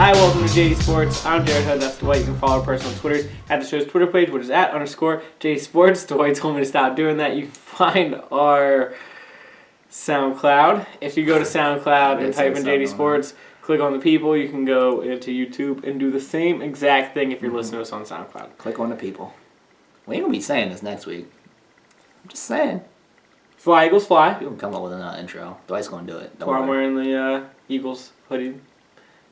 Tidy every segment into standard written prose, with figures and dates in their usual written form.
Hi, welcome to JD Sports. I'm Jared Hood, that's Dwight. You can follow our personal Twitters at the show's Twitter page, which is @_JD Sports. Dwight told me to stop doing that. You can find our SoundCloud. If you go to SoundCloud and type in JD Sports, click on the people, you can go into YouTube and do the same exact thing if you're listening to us on SoundCloud. Click on the people. We ain't gonna be saying this next week. I'm just saying. Fly, Eagles, fly. You can come up with an intro. Dwight's gonna do it. I'm wearing the Eagles hoodie.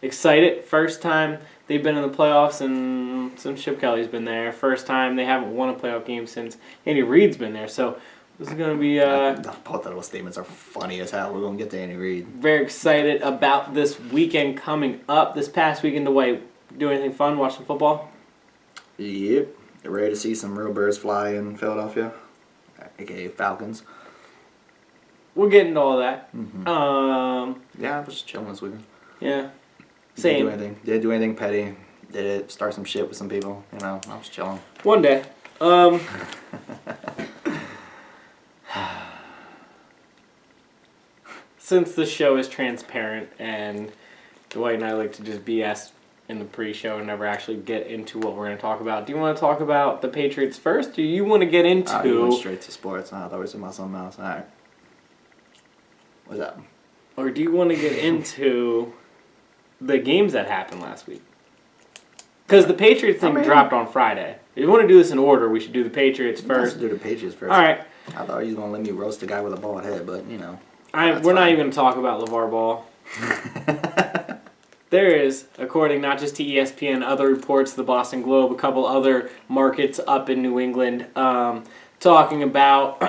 Excited. First time they've been in the playoffs and since Chip Kelly's been there. First time they haven't won a playoff game since Andy Reid's been there. So this is going to be... Both of those statements are funny as hell. We're going to get to Andy Reid. Very excited about this weekend coming up. This past weekend, Dwight, do anything fun? Watch some football? Yep. Ready to see some real birds fly in Philadelphia, a.k.a. Falcons. We'll get into all that. Yeah, I was just chilling this weekend. Yeah. Same. Didn't do anything petty. Did it start some shit with some people. You know, I was chilling. One day. Since the show is transparent and Dwight and I like to just BS in the pre-show and never actually get into what we're going to talk about, do you want to talk about the Patriots first? Or do you want to get into... Oh, you went straight to sports. I thought we were talking about something else. All right. What's up? Or do you want to get into the games that happened last week? Because the Patriots thing dropped on Friday. If you want to do this in order, we should do the Patriots first. Let's do the Patriots first. All right. I thought you was going to let me roast a guy with a bald head, but, you know. We're not even going to talk about LeVar Ball. There is, according not just to ESPN, other reports, the Boston Globe, a couple other markets up in New England, talking about...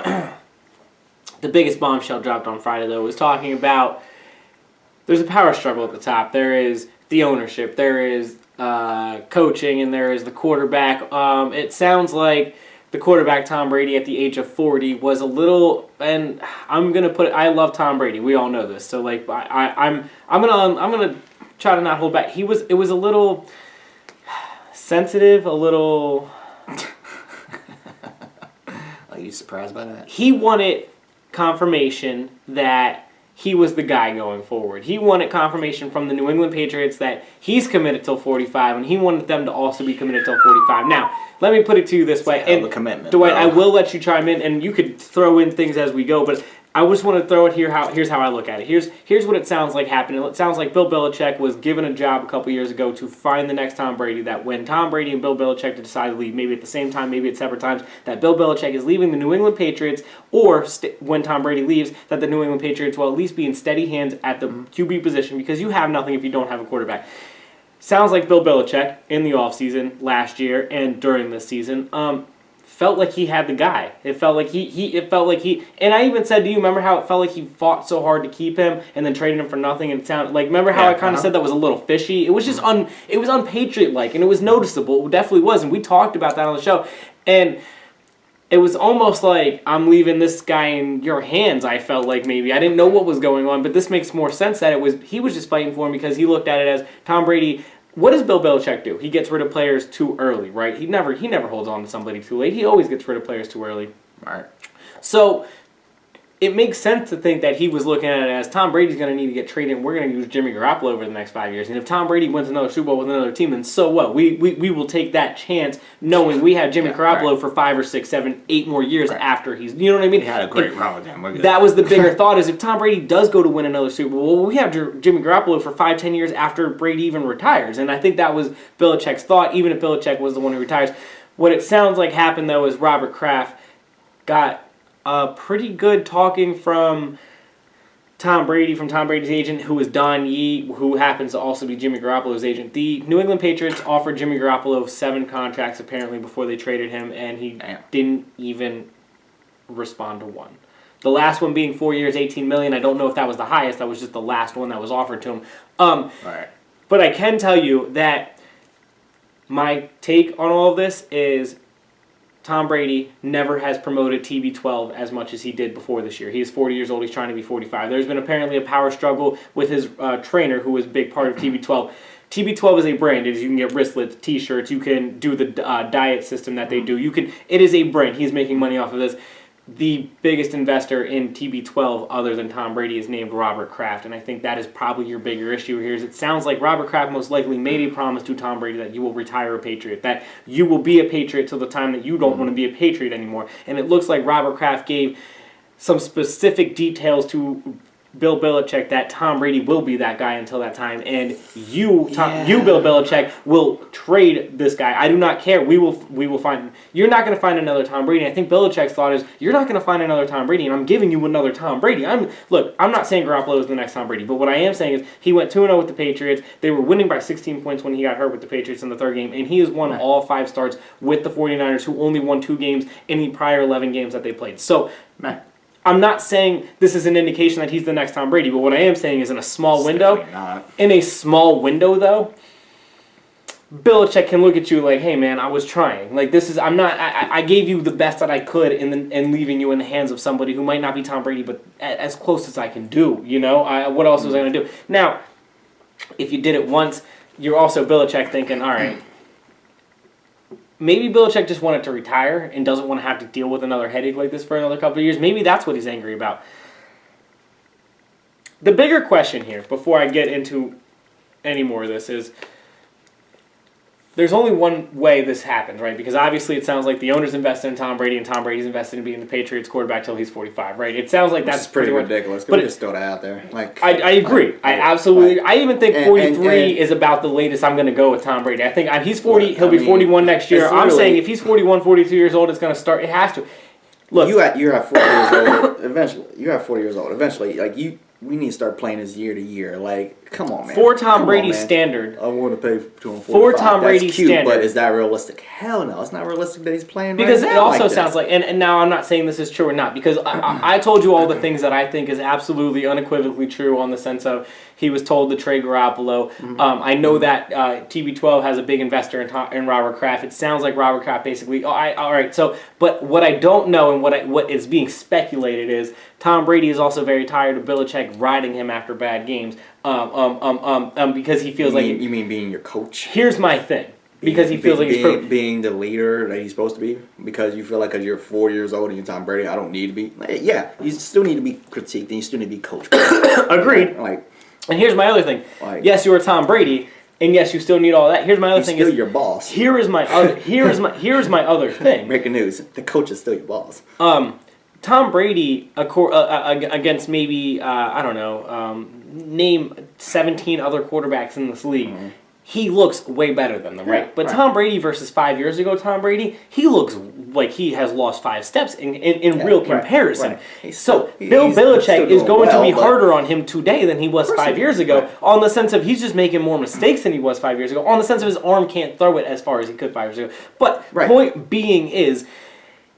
The biggest bombshell dropped on Friday, though, was talking about there's a power struggle at the top. There is the ownership, there is coaching, and there is the quarterback. It sounds like the quarterback, Tom Brady, at the age of 40, was a little, and I'm gonna put it, I love Tom Brady. We all know this, so like I'm gonna try to not hold back. It was a little sensitive, a little. Are you surprised by that? He wanted confirmation that he was the guy going forward. He wanted confirmation from the New England Patriots that he's committed till 45, and he wanted them to also be committed till 45. Now, let me put it to you this way. And commitment, Dwight, I will let you chime in, and you could throw in things as we go, but I just want to throw it here. Here's how I look at it. Here's what it sounds like happening. It sounds like Bill Belichick was given a job a couple years ago to find the next Tom Brady, that when Tom Brady and Bill Belichick decide to leave, maybe at the same time, maybe at separate times, that Bill Belichick is leaving the New England Patriots, or when Tom Brady leaves, that the New England Patriots will at least be in steady hands at the QB position, because you have nothing if you don't have a quarterback. Sounds like Bill Belichick in the offseason last year and during this season felt like he had the guy. It felt like he, and I even said to you, remember how it felt like he fought so hard to keep him and then traded him for nothing, and it sounded like, remember how I kind of said that was a little fishy? It was just it was un-Patriot-like, and it was noticeable. It definitely was, and we talked about that on the show, and it was almost like, I'm leaving this guy in your hands, I felt like maybe. I didn't know what was going on, but this makes more sense that he was just fighting for him because he looked at it as Tom Brady. What does Bill Belichick do? He gets rid of players too early, right? He never holds on to somebody too late. He always gets rid of players too early. Right. So it makes sense to think that he was looking at it as Tom Brady's going to need to get traded, and we're going to use Jimmy Garoppolo over the next 5 years. And if Tom Brady wins another Super Bowl with another team, then so what? We will take that chance knowing we have Jimmy Garoppolo for 5 or 6, 7, 8 more years after he's, you know what I mean? He had a great run with him. That was the bigger thought, is if Tom Brady does go to win another Super Bowl, well, we have Jimmy Garoppolo for 5, 10 years after Brady even retires. And I think that was Belichick's thought, even if Belichick was the one who retires. What it sounds like happened, though, is Robert Kraft got pretty good talking from Tom Brady, from Tom Brady's agent, who is Don Yee, who happens to also be Jimmy Garoppolo's agent. The New England Patriots offered Jimmy Garoppolo 7 contracts, apparently, before they traded him, and he didn't even respond to one. The last one being 4 years, $18 million. I don't know if that was the highest. That was just the last one that was offered to him. But I can tell you that my take on all of this is Tom Brady never has promoted TB12 as much as he did before this year. He is 40 years old. He's trying to be 45. There's been apparently a power struggle with his trainer, who was a big part of TB12. TB12 is a brand. You can get wristlets, T-shirts. You can do the diet system that they do. It is a brand. He's making money off of this. the biggest investor in TB12 other than Tom Brady is named Robert Kraft, and I think that is probably your bigger issue here. Is it sounds like Robert Kraft most likely made a promise to Tom Brady that you will retire a Patriot, that you will be a Patriot till the time that you don't want to be a Patriot anymore. And it looks like Robert Kraft gave some specific details to Bill Belichick that Tom Brady will be that guy until that time, and you, Bill Belichick, will trade this guy. I do not care. We will find. You're not going to find another Tom Brady. I think Belichick's thought is you're not going to find another Tom Brady, and I'm giving you another Tom Brady. I'm not saying Garoppolo is the next Tom Brady, but what I am saying is he went 2-0 with the Patriots. They were winning by 16 points when he got hurt with the Patriots in the third game, and he has won all 5 starts with the 49ers, who only won 2 games in the prior 11 games that they played. So, I'm not saying this is an indication that he's the next Tom Brady, but what I am saying is in a small window, though, Belichick can look at you like, hey man, I was trying. Like I gave you the best that I could in leaving you in the hands of somebody who might not be Tom Brady, but as close as I can do, you know? What else was I going to do? Now, if you did it once, you're also Belichick thinking, all right, maybe Belichick just wanted to retire and doesn't want to have to deal with another headache like this for another couple of years. Maybe that's what he's angry about. The bigger question here, before I get into any more of this, is there's only one way this happens, right? Because obviously it sounds like the owner's invested in Tom Brady and Tom Brady's invested in being the Patriots quarterback till he's 45, right? It sounds like that's pretty ridiculous. But just throw that out there. Like I agree. I absolutely. I even think 43 is about the latest I'm going to go with Tom Brady. I think he's 40. He'll be 41 next year. I'm saying if he's 41, 42 years old, it's going to start. It has to. Look, you're at 40 years old. Eventually, you're at 40 years old. Eventually, like we need to start playing this year to year. Like, come on, man. For Tom Brady's standard, I want to pay to him 45. For Tom Brady's standard, but is that realistic? Hell no, it's not realistic that he's playing. Because right it now also like sounds like, and now I'm not saying this is true or not, because I told you all the things that I think is absolutely unequivocally true on the sense of he was told to trade Garoppolo. I know that TB12 has a big investor in Robert Kraft. It sounds like Robert Kraft basically. All right. So, but what I don't know and what is being speculated is Tom Brady is also very tired of Belichick riding him after bad games. Because he feels you mean being your coach? Here's my thing. Because he feels like he's being the leader that he's supposed to be. Because you feel like because you're 4 years old and you're Tom Brady, I don't need to be. Yeah, you still need to be critiqued and you still need to be coached. Agreed. And here's my other thing. Yes, you are Tom Brady, and yes, you still need all that. Here's my other thing. He's still your boss. Here is my other thing. Breaking news: the coach is still your boss. Tom Brady against maybe name 17 other quarterbacks in this league. He looks way better than them, right? But Tom Brady versus 5 years ago, Tom Brady, he looks like he has lost 5 steps in real comparison. So Bill Belichick is going to be harder on him today than he was 5 years ago, on the sense of he's just making more mistakes than he was 5 years ago, on the sense of his arm can't throw it as far as he could 5 years ago. But point being is,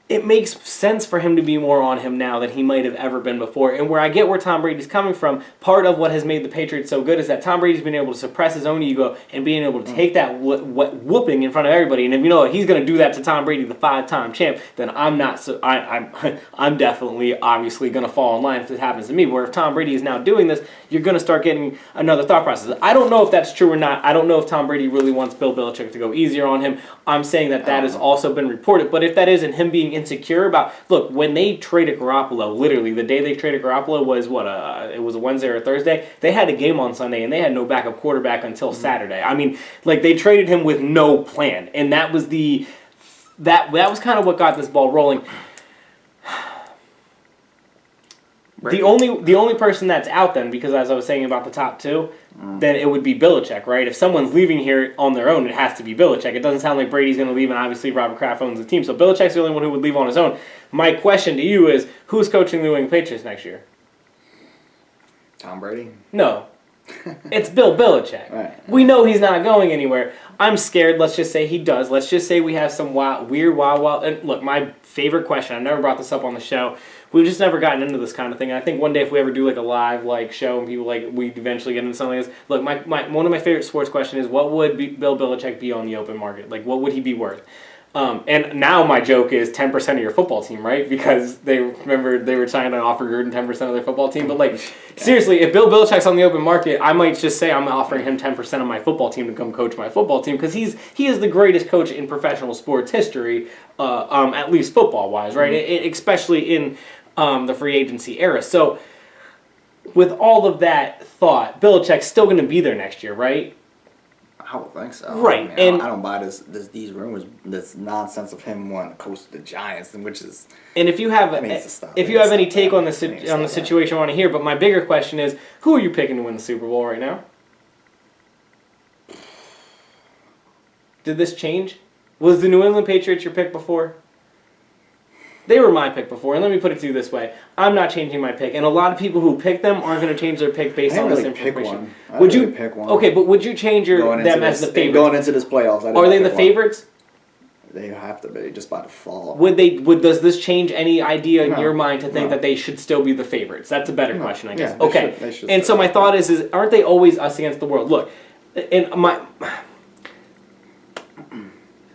it makes sense for him to be more on him now than he might have ever been before. And where I get where Tom Brady's coming from, part of what has made the Patriots so good is that Tom Brady's been able to suppress his own ego and being able to take that whooping in front of everybody. And if you know he's going to do that to Tom Brady, the 5-time champ, then I'm not. So I'm definitely obviously going to fall in line if it happens to me. Where if Tom Brady is now doing this, you're going to start getting another thought process. I don't know if that's true or not. I don't know if Tom Brady really wants Bill Belichick to go easier on him. I'm saying that has also been reported. But if that is, and him being insecure about, look, when they traded Garoppolo, literally the day they traded Garoppolo was it was a Wednesday or a Thursday. They had a game on Sunday and they had no backup quarterback until Saturday. I mean, like they traded him with no plan, and that was that was kind of what got this ball rolling. The only person that's out then, because as I was saying about the top two, then it would be Belichick, right? If someone's leaving here on their own, it has to be Belichick. It doesn't sound like Brady's going to leave, and obviously Robert Kraft owns the team. So Belichick's the only one who would leave on his own. My question to you is, who's coaching the New England Patriots next year? Tom Brady? No. It's Bill Belichick. Right. We know he's not going anywhere. I'm scared. Let's just say he does. Let's just say we have some weird. And look, my favorite question, I've never brought this up on the show. We've just never gotten into this kind of thing. And I think one day if we ever do like a live show and people we eventually get into something like this. Look, one of my favorite sports questions is, what would Bill Belichick be on the open market? Like, what would he be worth? And now my joke is 10% of your football team, right? Because they were trying to offer Gruden 10% of their football team. But like, seriously, if Bill Belichick's on the open market, I might just say I'm offering him 10% of my football team to come coach my football team because he is the greatest coach in professional sports history, at least football wise, right? Especially in the free agency era. So with all of that thought, Belichick's still going to be there next year, right? I don't think so. Right, I mean, and I don't buy these rumors, this nonsense of him wanting to coach the Giants, and which is. And if you have any take on the situation, I want to hear. But my bigger question is, who are you picking to win the Super Bowl right now? Did this change? Was the New England Patriots your pick before? They were my pick before, and let me put it to you this way: I'm not changing my pick, and a lot of people who pick them aren't going to change their pick based on this information. Would you pick one? Okay, but would you change them as the favorites going into this playoffs? Are they the favorites? They have to be just by default. Does this change any idea in your mind to think that they should still be the favorites? That's a better question, I guess. Yeah, okay, they should and so my thought is aren't they always us against the world? Look, in my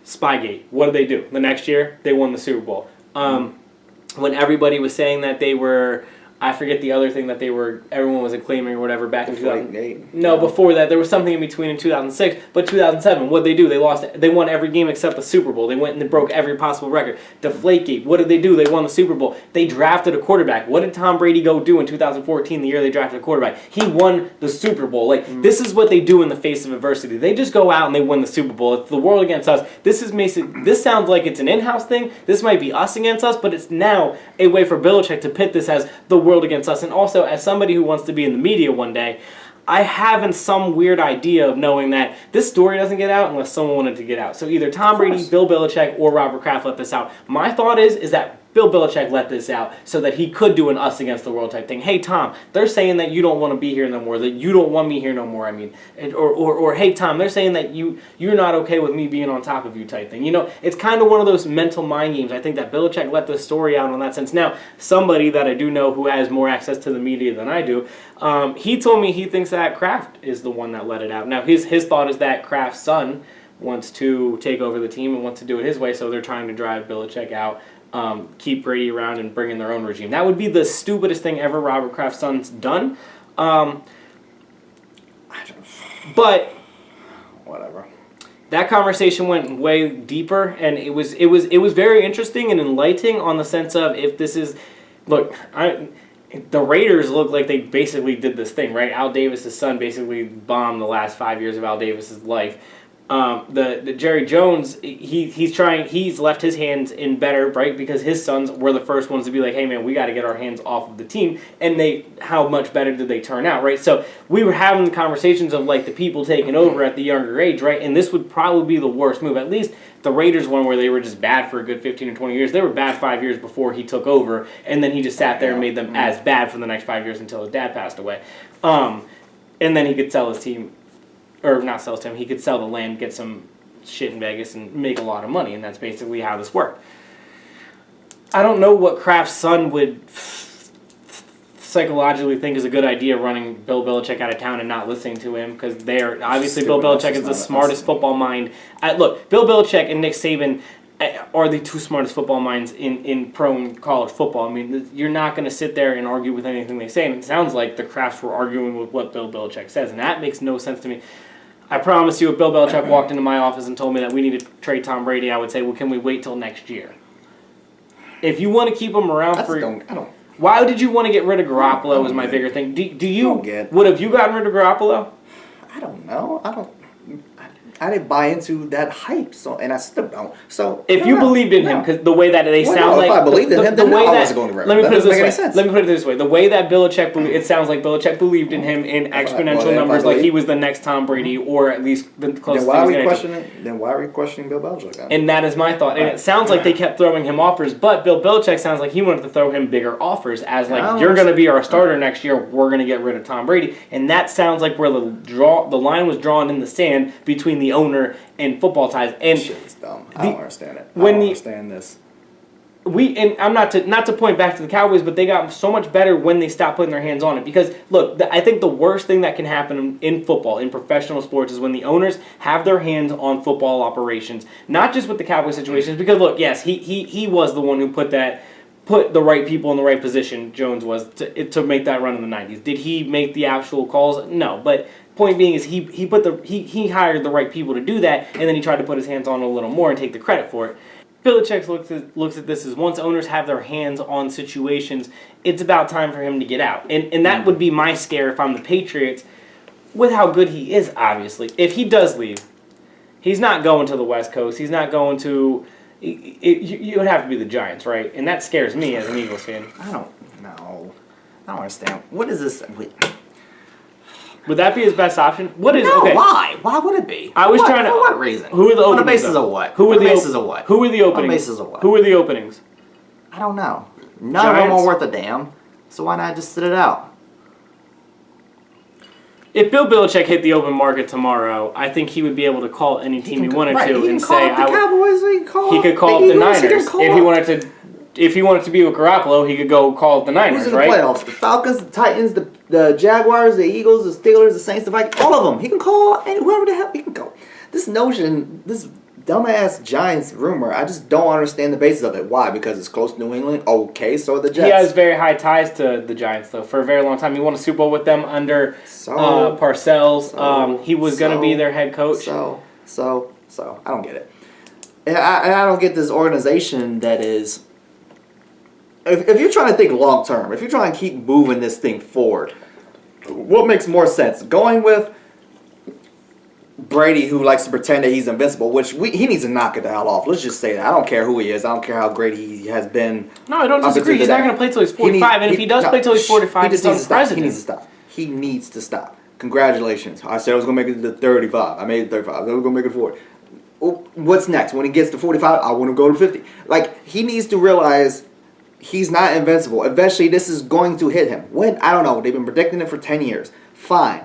Spygate, what did they do? The next year, they won the Super Bowl. When everybody was saying that they were, I forget the other thing that everyone was acclaiming or whatever back in 2008. No, before that, there was something in between in 2006. But 2007, what did they do? They won every game except the Super Bowl. They went and they broke every possible record. Deflategate, what did they do? They won the Super Bowl. They drafted a quarterback. What did Tom Brady go do in 2014, the year they drafted a quarterback? He won the Super Bowl. This is what they do in the face of adversity. They just go out and they win the Super Bowl. It's the world against us. This sounds like it's an in-house thing. This might be us against us, but it's now a way for Belichick to pit this as the world against us. And also, as somebody who wants to be in the media one day, I have some weird idea of knowing that this story doesn't get out unless someone wanted to get out. So either Tom Brady, Bill Belichick, or Robert Kraft let this out. My thought is that Bill Belichick let this out so that he could do an us against the world type thing. Hey, Tom, they're saying that you don't want to be here no more, that you don't want me here no more, or hey, Tom, they're saying that you're not okay with me being on top of you type thing. It's kind of one of those mental mind games. I think that Belichick let this story out in that sense. Now, somebody that I do know who has more access to the media than I do, he told me he thinks that Kraft is the one that let it out. Now, his thought is that Kraft's son wants to take over the team and wants to do it his way, so they're trying to drive Belichick out. Keep Brady around and bring in their own regime. That would be the stupidest thing ever Robert Kraft's son's done. But whatever. That conversation went way deeper, and it was very interesting and enlightening on the sense of if this is, look, the Raiders look like they basically did this thing, right? Al Davis' son basically bombed the last 5 years of Al Davis' life. The Jerry Jones, he's left his hands in better, right? Because his sons were the first ones to be like, hey man, we got to get our hands off of the team. And how much better did they turn out, right? So we were having the conversations of like the people taking over at the younger age, right? And this would probably be the worst move. At least the Raiders one where they were just bad for a good 15 or 20 years. They were bad 5 years before he took over. And then he just sat there and made them as bad for the next 5 years until his dad passed away. And then he could sell his team. Or not sell to him, he could sell the land, get some shit in Vegas, and make a lot of money, and that's basically how this worked. I don't know what Kraft's son would psychologically think is a good idea running Bill Belichick out of town and not listening to him, because they're obviously Bill Belichick is the smartest football mind. Look, Bill Belichick and Nick Saban are the two smartest football minds in pro and college football. I mean, you're not going to sit there and argue with anything they say, and it sounds like the Krafts were arguing with what Bill Belichick says, and that makes no sense to me. I promise you, if Bill Belichick walked into my office and told me that we need to trade Tom Brady, I would say, well, can we wait till next year? If you want to keep him around why did you want to get rid of Garoppolo was my bigger thing. Would have you gotten rid of Garoppolo? I don't know. I didn't buy into that hype, and I still don't. So if you believed in him, because the way that they sound like, if I believed in him, then I wasn't going to let me put it this way. The way that Belichick, it sounds like Belichick believed in him in exponential numbers, like he was the next Tom Brady, or at least the closest. Then why are we questioning Bill Belichick? Then? And that is my thought. And it sounds like they kept throwing him offers, but Bill Belichick sounds like he wanted to throw him bigger offers, as like you're going to be our starter next year. We're going to get rid of Tom Brady, and that sounds like where the line was drawn in the sand between the owner and football ties. And shit is dumb. I don't understand it. I don't understand this. And I'm not to point back to the Cowboys, but they got so much better when they stopped putting their hands on it. Because look, I think the worst thing that can happen in football, in professional sports, is when the owners have their hands on football operations. Not just with the Cowboys situations, because look, yes, he was the one who put the right people in the right position. Jones was to make that run in the '90s. Did he make the actual calls? No, but point being is he hired the right people to do that, and then he tried to put his hands on it a little more and take the credit for it. Belichick looks at this as once owners have their hands on situations, it's about time for him to get out. And that would be my scare if I'm the Patriots, with how good he is, obviously. If he does leave, he's not going to the West Coast. He's not going to... You would have to be the Giants, right? And that scares me as an Eagles fan. I don't know. I don't understand. What is this? Wait. Would that be his best option? What is no, okay? Why? Why would it be? I was trying to. For what reason? Who are the openings? On the basis of what? Who are the basis of what? Who are the openings? On the basis of what? Who are the openings? I don't know. None of them are worth a damn. So why not just sit it out? If Bill Belichick hit the open market tomorrow, I think he would be able to call any team he wanted to and say, "I." He could call up the Niners if he wanted to. If he wanted to be with Garoppolo, he could go call up the Niners, Who's in the right? playoffs? The Falcons, the Titans, the Jaguars, the Eagles, the Steelers, the Saints, the Vikings, all of them. He can call whoever the hell he can go. This notion, this dumbass Giants rumor, I just don't understand the basis of it. Why? Because it's close to New England? Okay, so are the Jets. He has very high ties to the Giants, though, for a very long time. He won a Super Bowl with them under Parcells. He was going to be their head coach. So, I don't get it. And I don't get this organization that is... If you're trying to think long term, if you're trying to keep moving this thing forward, what makes more sense? Going with Brady, who likes to pretend that he's invincible, which he needs to knock it the hell off. Let's just say that. I don't care who he is. I don't care how great he has been. No, I don't disagree. He's not going to play till he's 45, and if he does play till he's 45, he's not president. He needs to stop. He needs to stop. Congratulations. I said I was going to make it to 35. I made it 35. I was going to make it 40. What's next? When he gets to 45, I want to go to 50. Like, he needs to realize... He's not invincible. Eventually, this is going to hit him. When? I don't know. They've been predicting it for 10 years. Fine.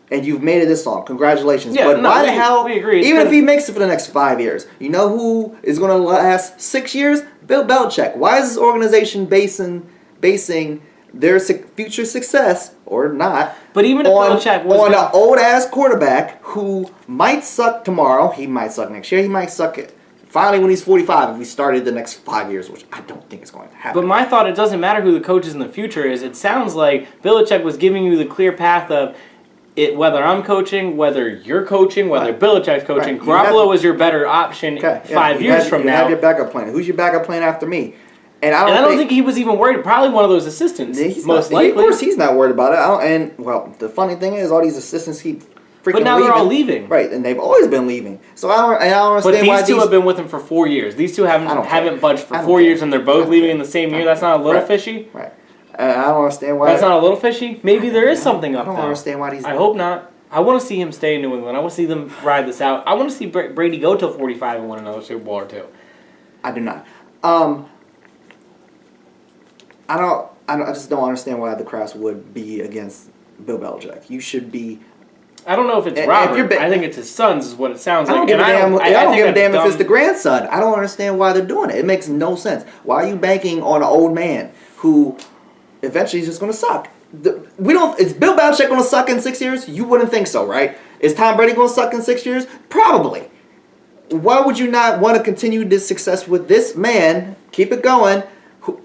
And you've made it this long. Congratulations. Yeah, but why the hell? We agree. Even if he makes it for the next 5 years, you know who is going to last 6 years? Bill Belichick. Why is this organization basing their future success, or not, but even if Belichick was on an old-ass quarterback who might suck tomorrow, he might suck next year, he might suck it. Finally, when he's 45, if he started the next 5 years, which I don't think is going to happen. But my thought, it doesn't matter who the coach is in the future is. It sounds like Belichick was giving you the clear path of it, whether I'm coaching, whether you're coaching, whether Belichick's coaching. Right. Garoppolo is your better option 5 years from now. You have your backup plan. Who's your backup plan after me? And I don't think he was even worried. Probably one of those assistants, most likely. Of course, he's not worried about it. The funny thing is, all these assistants keep... But now they're all leaving. Right, and they've always been leaving. So I don't understand why these two have been with him for 4 years. These two haven't budged for 4 years, and they're both leaving in the same year. That's not a little fishy? Right. I don't understand why... That's not a little fishy? Maybe there is something up there. I don't understand why these... I hope not. I want to see him stay in New England. I want to see them ride this out. I want to see Brady go till 45 and win another Super Bowl or two. I do not. I just don't understand why the Crafts would be against Bill Belichick. You should be... I don't know if it's Robert. I think it's his sons is what it sounds like. I don't give a damn if it's the grandson. I don't understand why they're doing it. It makes no sense. Why are you banking on an old man who eventually is just going to suck? Is Bill Belichick going to suck in 6 years? You wouldn't think so, right? Is Tom Brady going to suck in 6 years? Probably. Why would you not want to continue this success with this man? Keep it going.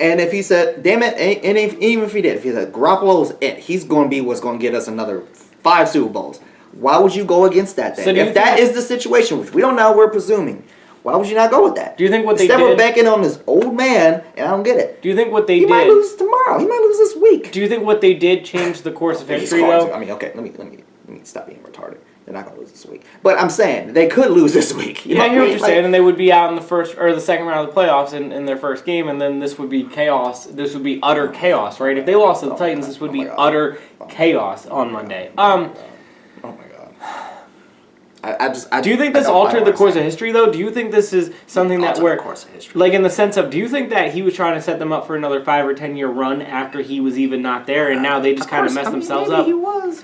And if he said, damn it, and even if he did, if he said, Garoppolo's it, he's going to be what's going to get us another 5 Super Bowls. Why would you go against that then? If that is the situation, which we don't know, we're presuming, why would you not go with that? Do you think what they did... Instead of banking on this old man, and I don't get it. Do you think what they did... He might lose tomorrow. He might lose this week. Do you think what they did changed the course of history, though? I mean, okay, let me stop being retarded. They're not going to lose this week. But I'm saying, they could lose this week. I hear what you're saying, and they would be out in the first or the second round of the playoffs in their first game, and then this would be chaos. This would be utter chaos, right? If they lost to the Titans, this would be utter chaos on Monday. Oh my God. Do you think this altered the course of history, though? Do you think this is something that the course of history. like in the sense of, do you think that he was trying to set them up for another 5 or 10 year run after he was even not there, and now they just kind of messed themselves up?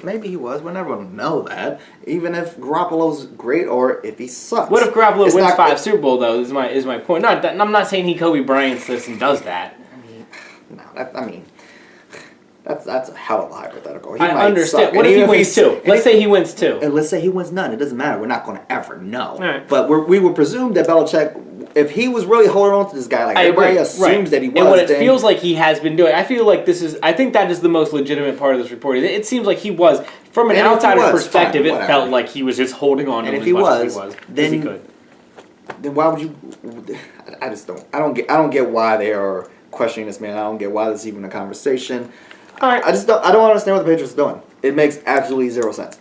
Maybe he was. We'll never know that. Even if Garoppolo's great or if he sucks. What if Garoppolo wins 5 Super Bowl though? Is my point. Not that, I'm not saying he Kobe Bryant's this and does that. That's a hell of a hypothetical. I understand. Suck. What if he wins 2? Let's say he wins 2. And let's say he wins none. It doesn't matter. We're not going to ever know. Right. But we would presume that Belichick, if he was really holding on to this guy, like everybody assumes that he was. And what it feels like he has been doing, I think that is the most legitimate part of this report. It seems like he was, from an outsider's perspective, it felt like he was just holding on to him as much as he was. Then he could. Then why would you? I just don't. I don't get why they are questioning this man. I don't get why this is even a conversation. All right. I don't understand what the Patriots are doing. It makes absolutely zero sense.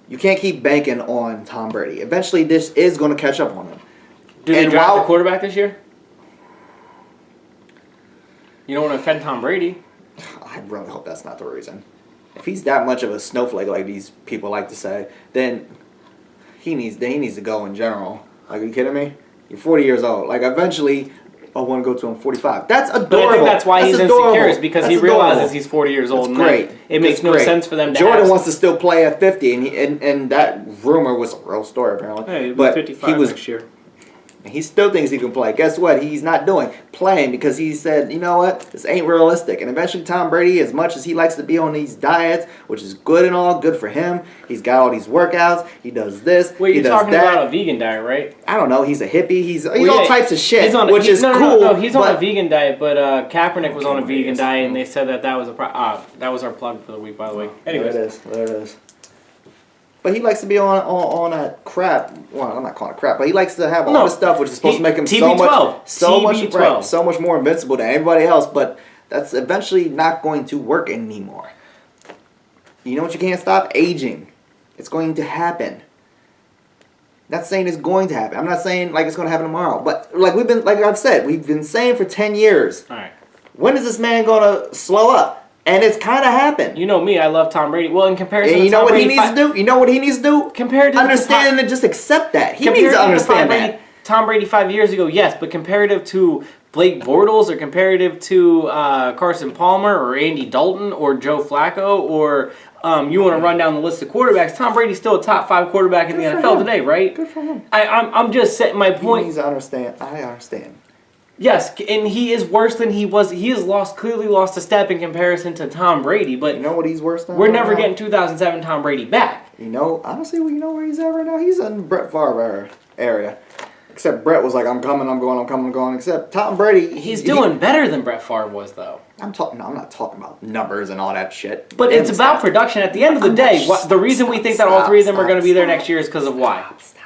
You can't keep banking on Tom Brady. Eventually, this is going to catch up on him. Do they draft a quarterback this year? You don't want to offend Tom Brady. I really hope that's not the reason. If he's that much of a snowflake, like these people like to say, then he needs to go in general. Like, are you kidding me? You're 40 years old. Like, eventually, I want to go to him 45. That's adorable. But I think that's why he's insecure, is because he realizes he's 40 years old. That's great. It makes no sense for them to Jordan wants to still play at 50, and that rumor was a real story, apparently. Hey, he'll be 55 next year. He still thinks he can play. Guess what? He's not playing because he said, you know what? This ain't realistic. And eventually Tom Brady, as much as he likes to be on these diets, which is good and all, good for him. He's got all these workouts. He does this. Wait, he you're talking about a vegan diet, right? I don't know. He's a hippie. He's all types of shit, which is cool. No, he's on a vegan diet, but Kaepernick was on a vegan diet, and they said that was that was our plug for the week, by the way. Anyways. There it is. But he likes to be on that crap. Well, I'm not calling it crap, but he likes to have all this stuff, which is supposed to make him so much more invincible than everybody else. But that's eventually not going to work anymore. You know what you can't stop? Aging. It's going to happen. Not saying it's going to happen. I'm not saying like it's going to happen tomorrow. But like I've said, we've been saying for 10 years. All right. When is this man going to slow up? And it's kind of happened. You know me, I love Tom Brady. Well, in comparison to Tom Brady... You know what he needs to do? Compared to understand and just accept that. He needs to understand that. Tom Brady 5 years ago, yes, but comparative to Blake Bortles or comparative to Carson Palmer or Andy Dalton or Joe Flacco or you want to run down the list of quarterbacks, Tom Brady's still a top 5 quarterback in the NFL today, right? Good for him. I'm just setting my point. He needs to understand. I understand. Yes, and he is worse than he was. He has clearly lost a step in comparison to Tom Brady. But you know what he's worse than? We're never getting 2007 Tom Brady back. Honestly, you know where he's at right now? He's in Bret Favre area. Except Bret was like, I'm coming, I'm going. Except Tom Brady, he's doing better than Bret Favre was, though. I'm not talking about numbers and all that shit. But it's about production. At the end of the day, the reason we think that all 3 of them are going to be there next year is because of why. Stop.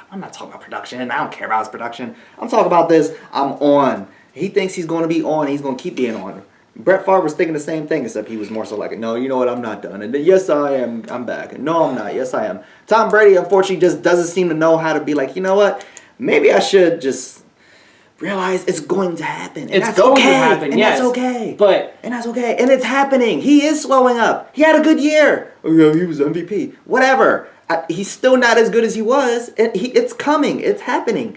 I'm not talking about production, and I don't care about his production. I'm talking about this. I'm on. He thinks he's going to be on. He's going to keep being on. Brett Favre was thinking the same thing, except he was more so like, no, you know what, I'm not done. And then, yes, I am. I'm back. And no, I'm not. Yes, I am. Tom Brady, unfortunately, just doesn't seem to know how to be like, you know what? Maybe I should just realize it's going to happen. And it's going to happen, and yes. That's okay. And that's okay. And it's happening. He is slowing up. He had a good year. Oh, yeah, he was MVP. Whatever. He's still not as good as he was. And it's coming. It's happening.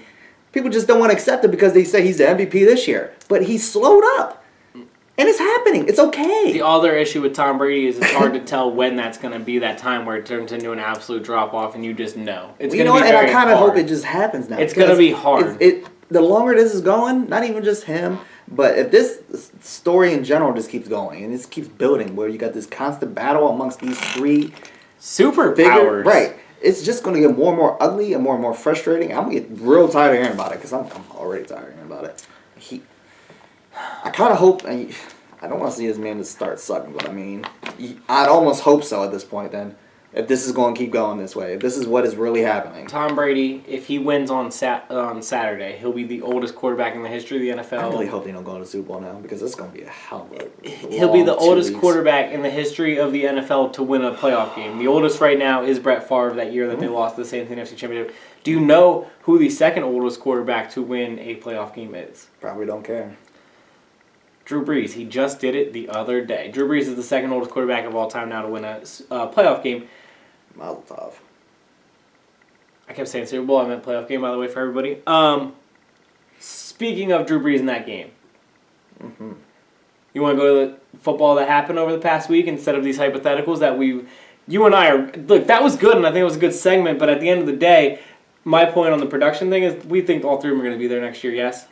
People just don't want to accept it because they say he's the MVP this year. But he slowed up. And it's happening. It's okay. The other issue with Tom Brady is it's hard to tell when that's going to be that time where it turns into an absolute drop-off and you just know. It's going to be very hard. And I kind of hope it just happens now. It's going to be hard. The longer this is going, not even just him, but if this story in general just keeps going and this keeps building where you got this constant battle amongst these 3 superpowers. Right. It's just going to get more and more ugly and more frustrating. I'm going to get real tired of hearing about it because I'm already tired of hearing about it. I kind of hope, I don't want to see this man just start sucking, but I mean, I'd almost hope so at this point then. If this is going to keep going this way, if this is what is really happening. Tom Brady, if he wins on Saturday, he'll be the oldest quarterback in the history of the NFL. I really hope they don't go to the Super Bowl now because it's going to be a hell of a He'll be the oldest quarterback in the history of the NFL to win a playoff game. The oldest right now is Bret Favre that year that they lost the Saints in the NFC Championship. Do you know who the second oldest quarterback to win a playoff game is? Probably don't care. Drew Brees. He just did it the other day. Drew Brees is the second oldest quarterback of all time now to win a playoff game. Mazel tov. I kept saying Super Bowl. I meant playoff game, by the way, for everybody. Speaking of Drew Brees in that game, you want to go to the football that happened over the past week instead of these hypotheticals that you and I are... Look, that was good, and I think it was a good segment, but at the end of the day, my point on the production thing is we think all three of them are going to be there next year, yes?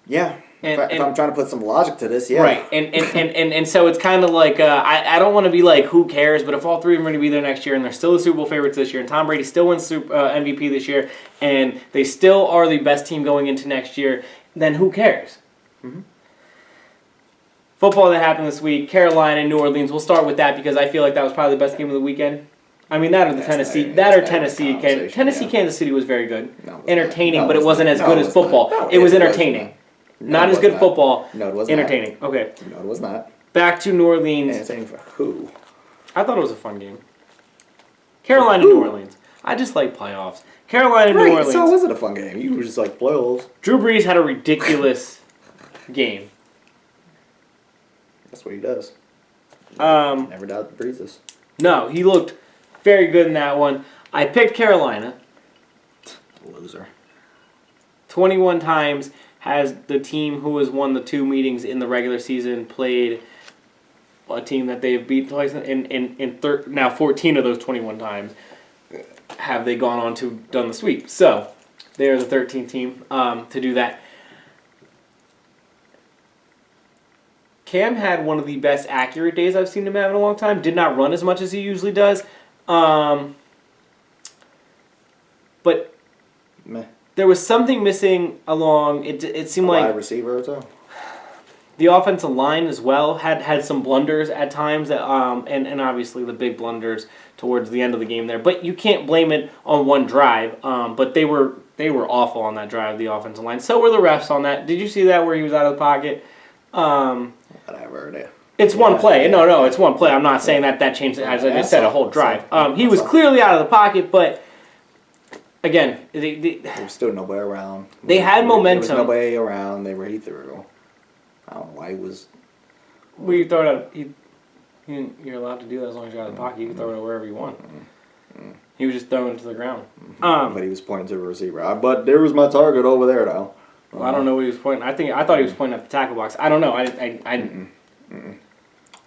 Yeah. If I'm trying to put some logic to this, yeah. Right, and so it's kind of like, I don't want to be like, who cares, but if all three of them are going to be there next year, and they're still the Super Bowl favorites this year, and Tom Brady still wins MVP this year, and they still are the best team going into next year, then who cares? Mm-hmm. Football that happened this week, Carolina and New Orleans. We'll start with that because I feel like that was probably the best game of the weekend. I mean, that or the Tennessee, Kansas City was very good, entertaining, but it wasn't as good as football. It was entertaining. Not as good football. No, it was entertaining. Not. Okay. No, it was not. Back to New Orleans. Entertaining for who? I thought it was a fun game. Carolina, New Orleans. I just like playoffs. Carolina, New Orleans. So was it a fun game? You were just like playoffs. Drew Brees had a ridiculous game. That's what he does. Never doubt the Breezes. No, he looked very good in that one. I picked Carolina. Loser. 21 times has the team who has won the 2 meetings in the regular season played a team that they've beat twice now 14 of those 21 times have they gone on to done the sweep. So they are the 13th team to do that. Cam had one of the best accurate days I've seen him have in a long time. Did not run as much as he usually does. But meh. There was something missing along. It seemed like wide receiver or so. The offensive line as well had some blunders at times, and obviously the big blunders towards the end of the game there. But you can't blame it on one drive. But they were awful on that drive, the offensive line. So were the refs on that. Did you see that where he was out of the pocket? Whatever. It's one play. No, it's one play. I'm not saying that changed, as I just said, a whole drive. He was clearly out of the pocket, but again, there was still nobody around. They had momentum. There was nobody around. They were he threw. I don't know why he was. Well, you throw it out. You're allowed to do that as long as you're out of the pocket. You can throw it wherever you want. He was just throwing it to the ground. But he was pointing to the receiver. But there was my target over there, though. Well, I don't know what he was pointing. I thought he was pointing at the tackle box. I don't know.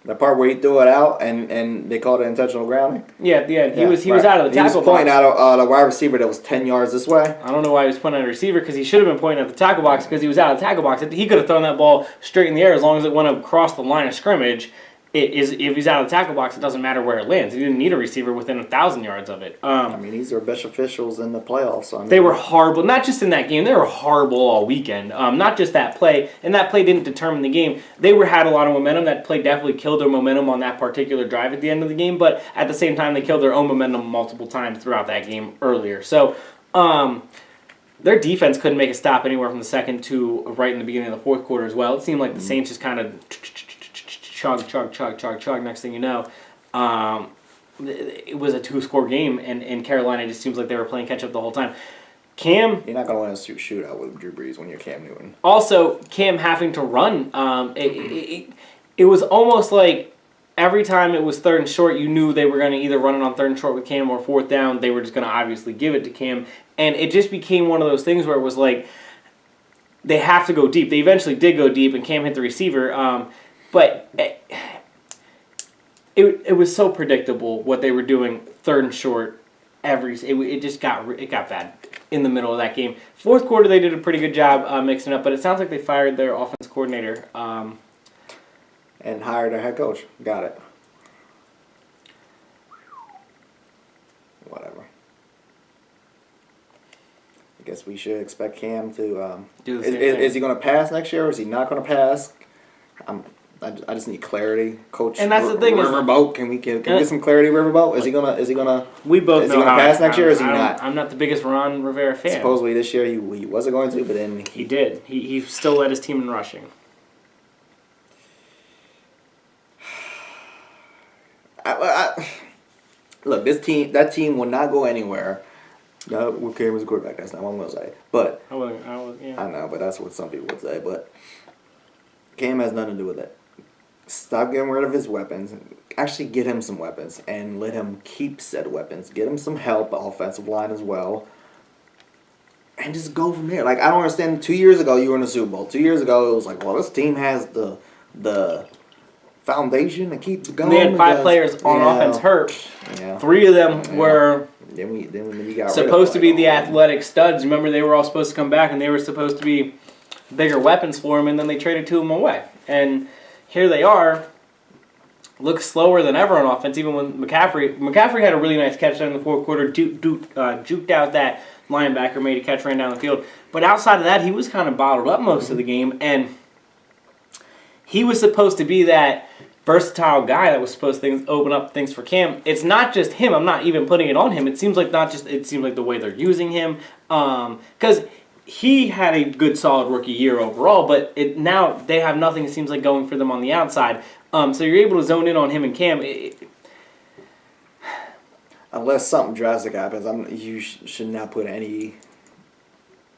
The part where he threw it out and they called it intentional grounding. Yeah, at the end. He was out of the tackle box. He was pointing at a wide receiver that was 10 yards this way. I don't know why he was pointing at a receiver because he should have been pointing at the tackle box because he was out of the tackle box. He could have thrown that ball straight in the air as long as it went across the line of scrimmage. If he's out of the tackle box, it doesn't matter where it lands. He didn't need a receiver within 1,000 yards of it. These are best officials in the playoffs. So they were horrible, not just in that game. They were horrible all weekend. Not just that play, and that play didn't determine the game. They had a lot of momentum. That play definitely killed their momentum on that particular drive at the end of the game. But at the same time, they killed their own momentum multiple times throughout that game earlier. So their defense couldn't make a stop anywhere from the second to right in the beginning of the fourth quarter as well. It seemed like the Saints just kind of chug. Next thing you know, it was a 2-score game, and Carolina just seems like they were playing catch-up the whole time. Cam... You're not going to win a shootout with Drew Brees when you're Cam Newton. Also, Cam having to run, it was almost like every time it was 3rd and short, you knew they were going to either run it on 3rd and short with Cam or 4th down. They were just going to obviously give it to Cam, and it just became one of those things where it was like they have to go deep. They eventually did go deep, and Cam hit the receiver, but it was so predictable what they were doing 3rd and short. It got bad in the middle of that game. Fourth quarter they did a pretty good job mixing up, but it sounds like they fired their offense coordinator and hired their head coach. Got it. Whatever. I guess we should expect Cam to do the same thing. Is he going to pass next year or is he not going to pass? I just need clarity, Coach. And that's the thing. Riverboat, can we get some clarity, Riverboat? Is he gonna? We both is know he gonna pass next year? Or is he not? I'm not the biggest Ron Rivera fan. Supposedly this year he wasn't going to, but then he did. He still led his team in rushing. Look, that team will not go anywhere. No, Cam was a quarterback. That's not what I'm gonna say. But I know, but that's what some people would say. But Cam has nothing to do with it. stop getting rid of his weapons. Actually get him some weapons and let him keep said weapons. Get him some help, offensive line as well. And just go from there. Like, I don't understand. 2 years ago, you were in the Super Bowl. 2 years ago, it was like, well, this team has the foundation to keep going. And they had 5 players on offense hurt. Yeah. 3 of them were then we got supposed to be the athletic studs. Remember, they were all supposed to come back, and they were supposed to be bigger weapons for him, and then they traded 2 of them away. And here they are. Look slower than ever on offense, even when McCaffrey had a really nice catch in the fourth quarter, juked out that linebacker, made a catch, ran down the field. But outside of that, he was kind of bottled up most of the game, and he was supposed to be that versatile guy that was supposed to open up things for Cam. It's not just him. I'm not even putting it on him. It seems like the way they're using him, because he had a good, solid rookie year overall, but now they have nothing, it seems like, going for them on the outside. So you're able to zone in on him and Cam. Unless something drastic happens, you should not put any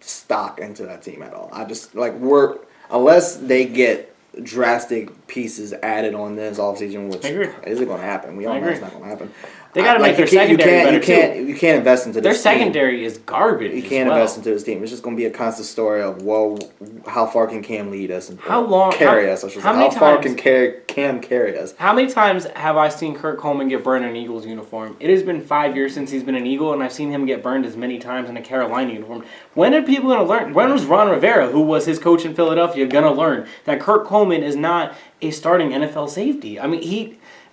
stock into that team at all. I just, unless they get drastic pieces added on this offseason, which isn't going to happen. We all know it's not going to happen. They got to make their secondary better, too. You can't invest into this team. Their secondary is garbage. You can't invest into this team. It's just going to be a constant story of, well, how far can Cam lead us? And carry us? How far can Cam carry us? How many times have I seen Kurt Coleman get burned in an Eagles uniform? It has been 5 years since he's been an Eagle, and I've seen him get burned as many times in a Carolina uniform. When are people going to learn? When was Ron Rivera, who was his coach in Philadelphia, going to learn that Kurt Coleman is not a starting NFL safety? I mean,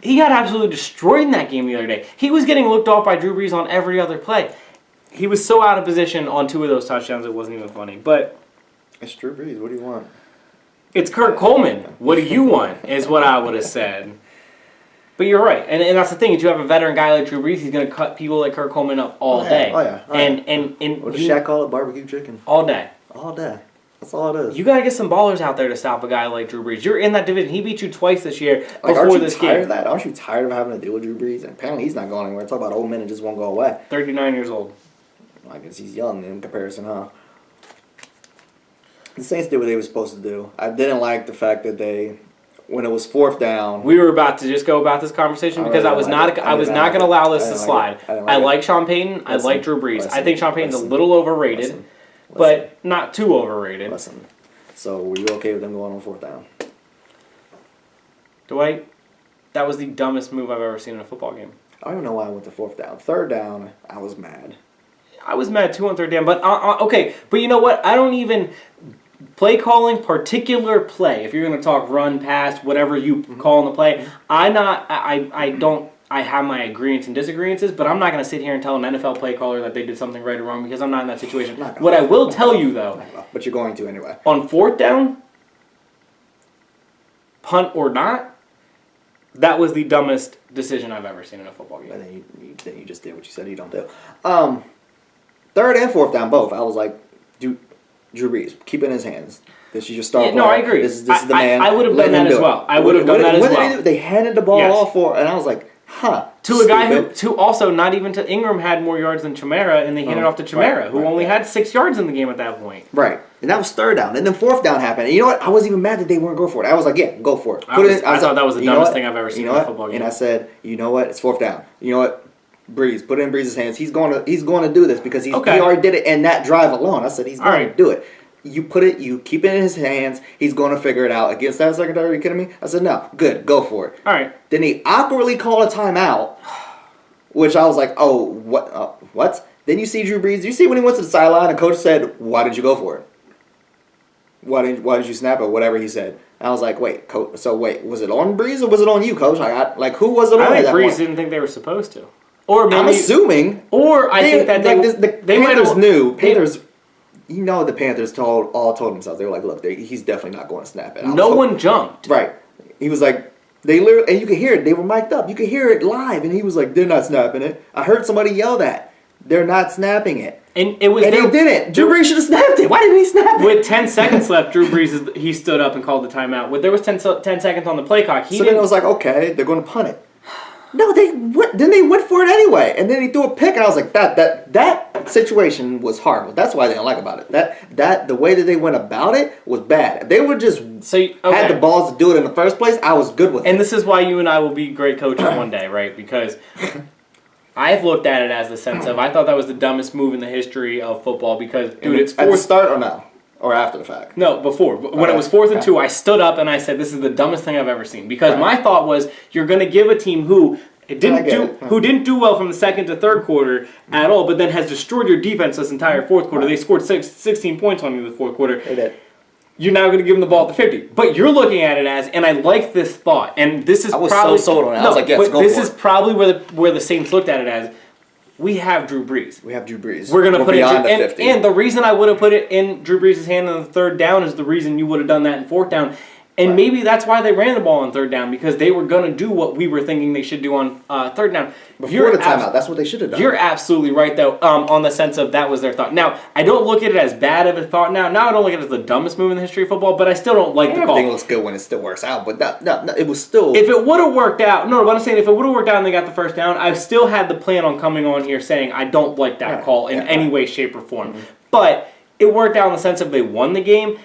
he got absolutely destroyed in that game the other day. He was getting looked off by Drew Brees on every other play. He was so out of position on 2 of those touchdowns, it wasn't even funny. But it's Drew Brees. What do you want? It's Kurt Coleman. What do you want, is what I would have said. But you're right. And that's the thing. If you have a veteran guy like Drew Brees, he's going to cut people like Kurt Coleman up all day. Oh, yeah. And what does Shaq call it? Barbecue chicken? All day. All day. That's all it is. You got to get some ballers out there to stop a guy like Drew Brees. You're in that division. He beat you twice this year before this game. Aren't you tired of that? Aren't you tired of having to deal with Drew Brees? And apparently he's not going anywhere. Talk about old men that just won't go away. 39 years old. I guess he's young in comparison, huh? The Saints did what they were supposed to do. I didn't like the fact that when it was 4th down. We were about to just go about this conversation because I was not going to allow this to slide. I like Sean Payton. I like Drew Brees. I think Sean Payton's a little overrated, but not too overrated. Listen. So were you okay with them going on 4th down? Dwight, that was the dumbest move I've ever seen in a football game. I don't even know why I went to 4th down. 3rd down, I was mad. I was mad too on 3rd down, but okay. But you know what? I don't even play calling particular play. If you're going to talk run, pass, whatever you call in the play, I have my agreements and disagreements, but I'm not going to sit here and tell an NFL play caller that they did something right or wrong because I'm not in that situation. What I will tell you, though... But you're going to anyway. On 4th down, punt or not, that was the dumbest decision I've ever seen in a football game. And then you just did what you said you don't do. 3rd and 4th down, both. I was like, Drew Brees, keep it in his hands. This is your star player. No, I agree. This is the man. I would have done that as well. What did they do? They handed the ball off and I was like, to a guy who also, not even to Ingram, had more yards than Chimera, and they handed off to Chimera, who only had 6 yards in the game at that point. Right. And that was 3rd down. And then 4th down happened. And you know what? I wasn't even mad that they weren't going for it. I was like, yeah, go for it. I thought that was the dumbest thing I've ever seen in a football game. And I said, you know what? It's 4th down. You know what? Breeze, put it in Breeze's hands. He's going to do this because he already did it in that drive alone. I said he's going to do it. You keep it in his hands. He's going to figure it out against that secondary. Are you kidding me? I said no. Good, go for it. All right. Then he awkwardly called a timeout, which I was like, oh, what? What? Then you see Drew Brees. You see when he went to the sideline, and coach said, "Why did you go for it? Why did you snap it?" Whatever he said. And I was like, wait, coach. So wait, was it on Brees or was it on you, coach? Who was it on? I think Brees didn't think they were supposed to. Or maybe, I'm assuming. Or I think that the Panthers knew. You know the Panthers told themselves, they were like, look, he's definitely not going to snap it. No one jumped. Right. He was like, they literally, and you could hear it, they were mic'd up. You could hear it live, and he was like, they're not snapping it. I heard somebody yell that. They're not snapping it. And they didn't. Drew Brees should have snapped it. Why didn't he snap it? With 10 seconds left, Drew Brees, he stood up and called the timeout. There was 10 seconds on the play clock. Then it was like, okay, they're going to punt it. No, they went. Then they went for it anyway, and then he threw a pick, and I was like, that situation was horrible. That's why I didn't like about it. That the way that they went about it was bad. If they would just had the balls to do it in the first place, I was good with it. And this is why you and I will be great coaches one day, right? Because I've looked at it as the sense of I thought that was the dumbest move in the history of football because, dude, it's at the start or no? Or after the fact? No, before. When it was 4th and 2, I stood up and I said, this is the dumbest thing I've ever seen. Because my thought was, you're going to give a team who didn't do well from the second to third quarter at all, but then has destroyed your defense this entire fourth quarter. They scored 16 points on you in the fourth quarter. They did. You're now going to give them the ball at the 50. But you're looking at it as, and I like this thought, and this is probably... I was so sold on it. I was like, yes, go for it. This is probably where the Saints looked at it as, we have Drew Brees. We have Drew Brees. We're going to put it beyond the 50. And the reason I would have put it in Drew Brees' hand on the third down is the reason you would have done that in fourth down. And maybe that's why they ran the ball on third down, because they were going to do what we were thinking they should do on third down. Before the timeout, that's what they should have done. You're absolutely right, though, on the sense of that was their thought. Now, I don't look at it as bad of a thought now. Now I don't look at it as the dumbest move in the history of football, but I still don't like the call. Everything looks good when it still works out, but it was still... If it would have worked out... No, what I'm saying, if it would have worked out and they got the first down, I still had the plan on coming on here saying I don't like that call in any way, shape, or form. Mm-hmm. But it worked out in the sense of they won the game.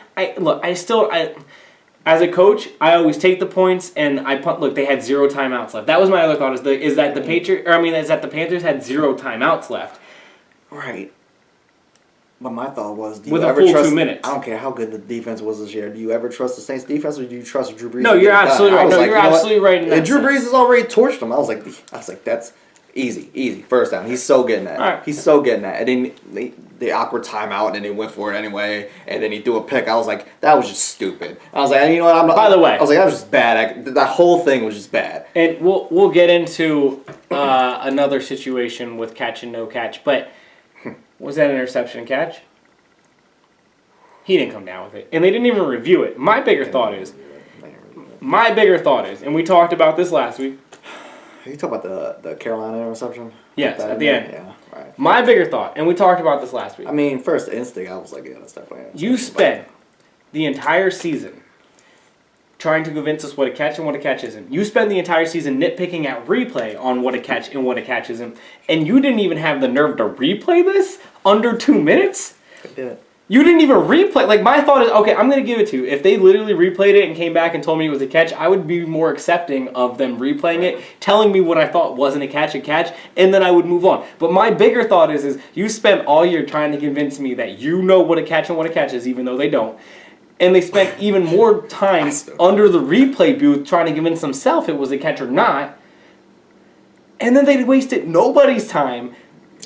As a coach, I always take the points and I punt. Look, they had 0 timeouts left. That was my other thought. Is that the Panthers had 0 timeouts left. Right. But my thought was, do you ever trust 2 minutes? I don't care how good the defense was this year. Do you ever trust the Saints defense, or do you trust Drew Brees? No, you're absolutely right. No, you're absolutely right. And Drew Brees has already torched him. I was like, that's easy. First down. He's so getting that. Right. He's so getting that. And then the awkward timeout, and then they went for it anyway, and then he threw a pick. I was like, that was just stupid. I was like, you know what? By the way, I was like, that was just bad. That whole thing was just bad. And we'll get into another situation with catch and no catch, but was that an interception and catch? He didn't come down with it, and they didn't even review it. My bigger thought is, and we talked about this last week. You talk about the Carolina interception? Yes, at the end. Yeah, right. My bigger thought, and we talked about this last week. I mean, first instinct, I was like, yeah, that's definitely... You spent the entire season trying to convince us what a catch and what a catch isn't. You spend the entire season nitpicking at replay on what a catch and what a catch isn't, and you didn't even have the nerve to replay this under 2 minutes? I did it. You didn't even replay. Like, my thought is, okay, I'm going to give it to you. If they literally replayed it and came back and told me it was a catch, I would be more accepting of them replaying it, telling me what I thought wasn't a catch, and then I would move on. But my bigger thought is you spent all year trying to convince me that you know what a catch and what a catch is, even though they don't. And they spent even more time under the replay booth trying to convince themselves it was a catch or not. And then they wasted nobody's time.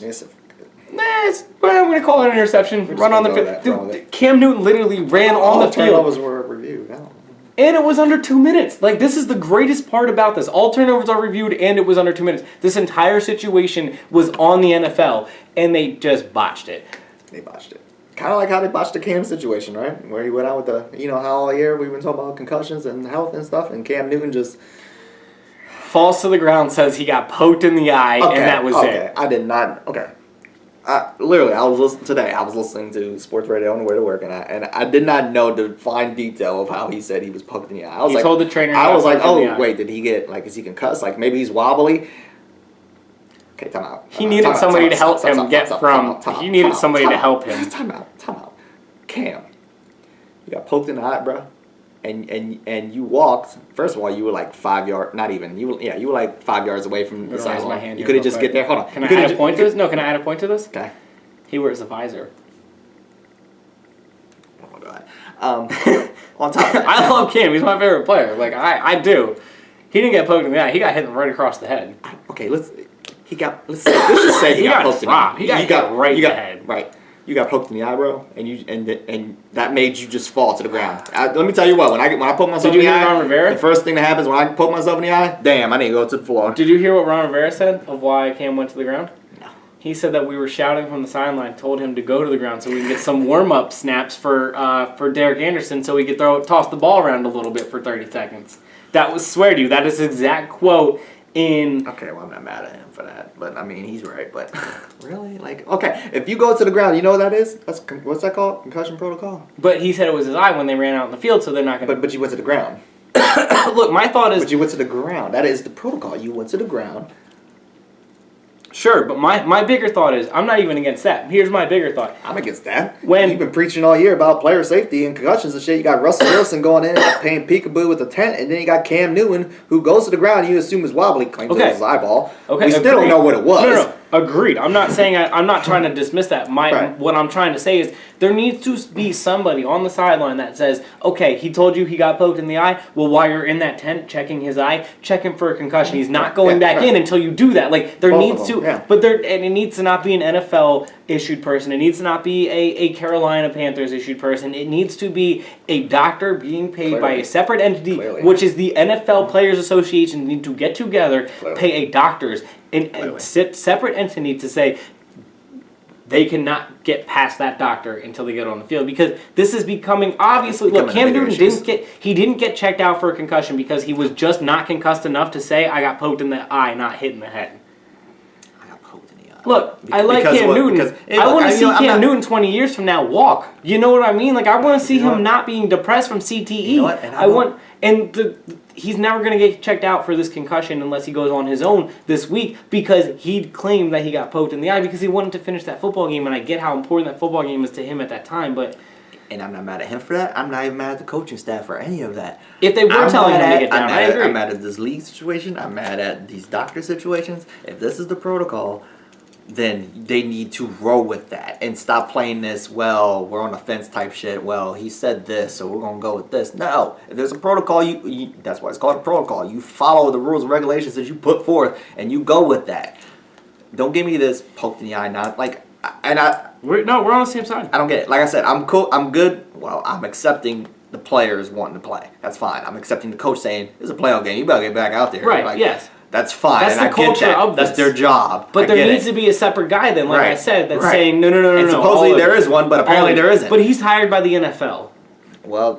Yes, I'm going to call it an interception. Run on the field. Cam Newton literally ran on the field. All turnovers were reviewed. And it was under 2 minutes. Like, this is the greatest part about this. All turnovers are reviewed, and it was under 2 minutes. This entire situation was on the NFL, and they just botched it. They botched it. Kind of like how they botched the Cam situation, right? Where he went out with how all year we've been talking about concussions and health and stuff, and Cam Newton just... falls to the ground, says he got poked in the eye, and that was it. I did not... Okay. I was listening to sports radio on the way to work, and I did not know the fine detail of how he said he was poked in the eye. He told the trainer. I was like, wait, did he get is he concussed? Like maybe he's wobbly. Okay, time out. He needed somebody to help him get from. He needed somebody to help him. Time out. Cam, you got poked in the eye, bro. And you walked. First of all, you were like 5 yards. Not even. You were like 5 yards away from the sideline. You could have just get there. Hold on. Can I add a point to this? No. Can I add a point to this? Okay. He wears a visor. Oh my god. On top. I love Cam. He's my favorite player. Like I do. He didn't get poked in the eye. He got hit right across the head. Okay. Let's just say he got poked in the eye. He got hit right in the head. Right. You got poked in the eye, bro, and that made you just fall to the ground. Let me tell you what, when I poke myself in the eye, Ron Rivera? The first thing that happens when I poke myself in the eye, damn, I need to go to the floor. Did you hear what Ron Rivera said of why Cam went to the ground? No. He said that we were shouting from the sideline, told him to go to the ground so we can get some warm-up snaps for Derek Anderson so we could toss the ball around a little bit for 30 seconds. That was, swear to you, that is his exact quote in... Okay, well, I'm not mad at him for that, but I mean, he's right, but really? Like, okay, if you go to the ground, you know what that is? What's that called? Concussion protocol? But he said it was his eye when they ran out in the field, so they're not going to... But you went to the ground. Look, my thought is... But you went to the ground. That is the protocol. You went to the ground. Sure, but my bigger thought is, I'm not even against that. Here's my bigger thought. I'm against that. When you've been preaching all year about player safety and concussions and shit. You got Russell Wilson going in and playing peekaboo with a tent, and then you got Cam Newton who goes to the ground and you assume is wobbly, claims it was his eyeball. Okay, we still don't know what it was. No. Agreed. I'm not saying I'm not trying to dismiss that. What I'm trying to say is there needs to be somebody on the sideline that says, okay, he told you he got poked in the eye. Well, while you're in that tent checking his eye, check him for a concussion. He's not going back in until you do that. Like there needs to, but it needs to not be an NFL issued person. It needs to not be a Carolina Panthers issued person. It needs to be a doctor being paid by a separate entity, which is the NFL Players Association. Need to get together, pay a doctors and separate entity to say they cannot get past that doctor until they get on the field, because this is becoming obviously. Look, Cam Newton didn't get checked out for a concussion because he was just not concussed enough to say I got poked in the eye, not hit in the head. I got poked in the eye. Look, I like Cam Newton. I want to see Cam Newton 20 years from now walk. You know what I mean? Like I want to see him not being depressed from CTE. You know what? He's never going to get checked out for this concussion unless he goes on his own this week, because he claimed that he got poked in the eye because he wanted to finish that football game, and I get how important that football game is to him at that time, but... And I'm not mad at him for that. I'm not even mad at the coaching staff for any of that. If they were telling him to get down, I agree. I'm mad at this league situation. I'm mad at these doctor situations. If this is the protocol, then they need to roll with that and stop playing this, well, we're on the fence type shit. Well, he said this, so we're going to go with this. No. If there's a protocol, you that's why it's called a protocol. You follow the rules and regulations that you put forth, and you go with that. Don't give me this poked in the eye. Not like, we're on the same side. I don't get it. Like I said, I'm cool. I'm good. Well, I'm accepting the players wanting to play. That's fine. I'm accepting the coach saying, it's a playoff game. You better get back out there. Right, like, yes. That's fine. That's and the culture of this. That's their job. But there needs to be a separate guy then, like I said, that's saying, no. And supposedly there is one, but apparently there isn't. But he's hired by the NFL. Well,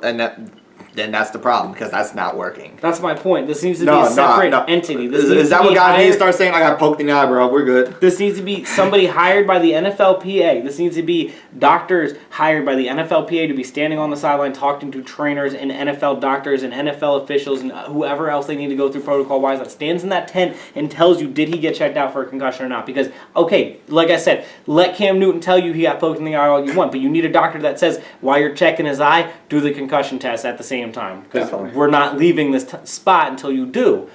then that's the problem, because that's not working. That's my point. This needs to be a separate entity. Is that what guys need to start saying? I got poked in the eye, bro. We're good. This needs to be somebody hired by the NFLPA. This needs to be doctors hired by the NFLPA to be standing on the sideline talking to trainers and NFL doctors and NFL officials and whoever else they need to go through protocol-wise that stands in that tent and tells you, did he get checked out for a concussion or not? Because, okay, like I said, let Cam Newton tell you he got poked in the eye all you want, but you need a doctor that says, while you're checking his eye, do the concussion test at the same time, because we're not leaving this spot until you do.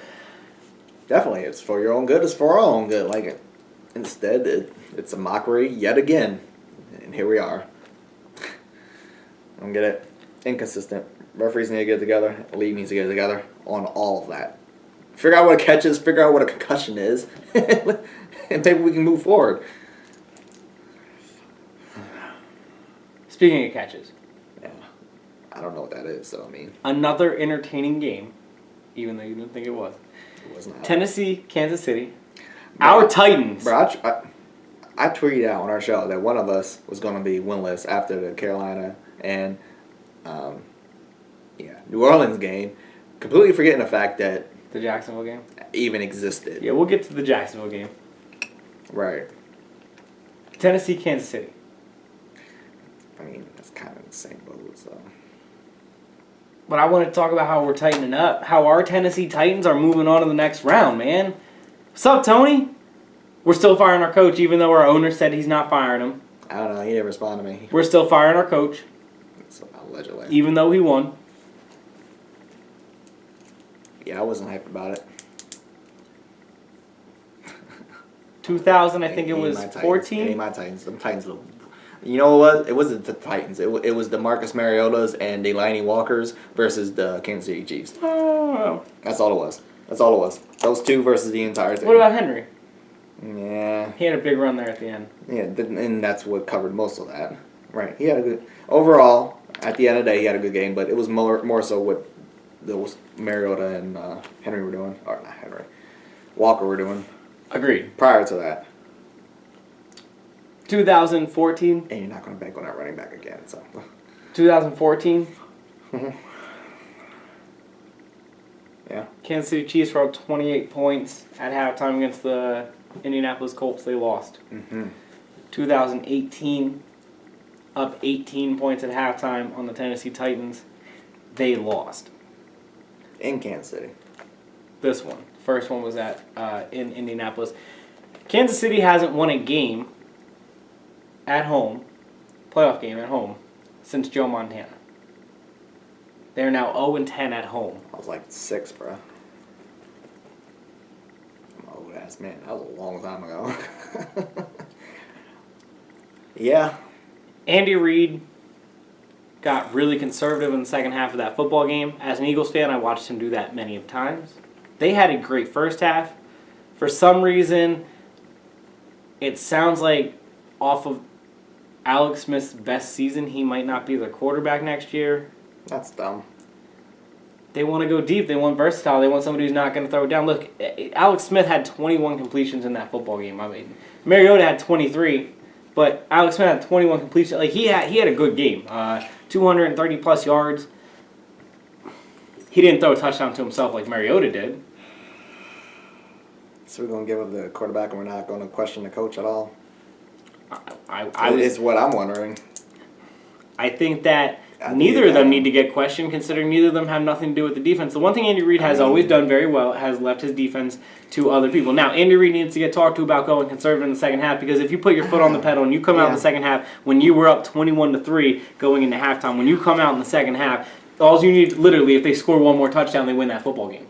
Definitely, it's for your own good. It's for our own good. Like, instead, it's a mockery yet again, and here we are. I don't get it. Inconsistent. Referees need to get together. The league needs to get together on all of that. Figure out what a catch is. Figure out what a concussion is, and maybe we can move forward. Speaking of catches. I don't know what that is, so I mean. Another entertaining game, even though you didn't think it was. It was not. Tennessee, Kansas City. Our Titans. Bro, I tweeted out on our show that one of us was going to be winless after the Carolina and New Orleans game, completely forgetting the fact that the Jacksonville game even existed. Yeah, we'll get to the Jacksonville game. Right. Tennessee, Kansas City. I mean, that's kind of the same boat, so. But I want to talk about how we're tightening up. How our Tennessee Titans are moving on to the next round, man. What's up, Tony? We're still firing our coach, even though our owner said he's not firing him. I don't know. He didn't respond to me. We're still firing our coach. So, allegedly. Even though he won. Yeah, I wasn't hyped about it. 2000, I think it was 14. Ain't my Titans. Them Titans look. You know what? It wasn't the Titans. It was the Marcus Mariotas and Delaney Walkers versus the Kansas City Chiefs. Oh. That's all it was. That's all it was. Those two versus the entire team. What about Henry? Yeah. He had a big run there at the end. Yeah, and that's what covered most of that. Right. He had a good... Overall, at the end of the day, he had a good game, but it was more so what those Mariota and Henry were doing. Or not Henry. Walker were doing. Agreed. Prior to that. 2014. And you're not going to bank on that running back again. So 2014. Mm-hmm. Yeah. Kansas City Chiefs were up 28 points at halftime against the Indianapolis Colts. They lost. Mm-hmm. 2018, up 18 points at halftime on the Tennessee Titans. They lost. In Kansas City. This one. First one was in Indianapolis. Kansas City hasn't won a game at home, playoff game at home, since Joe Montana. They're now 0-10 at home. I was like 6, bro. I'm an old ass man. That was a long time ago. Yeah. Andy Reid got really conservative in the second half of that football game. As an Eagles fan, I watched him do that many of times. They had a great first half. For some reason, it sounds like off of Alex Smith's best season, he might not be their quarterback next year. That's dumb. They want to go deep. They want versatile. They want somebody who's not going to throw it down. Look, Alex Smith had 21 completions in that football game. I mean, Mariota had 23, but Alex Smith had 21 completions. Like he had a good game. 230 plus yards. He didn't throw a touchdown to himself like Mariota did. So we're going to give up the quarterback and we're not going to question the coach at all? It's what I'm wondering. I think that neither of them need to get questioned, considering neither of them have nothing to do with the defense. The one thing Andy Reid has always done very well has left his defense to other people. Now, Andy Reid needs to get talked to about going conservative in the second half, because if you put your foot on the pedal and you come out in the second half when you were up 21-3 going into halftime, when you come out in the second half, all you need, literally, if they score one more touchdown, they win that football game.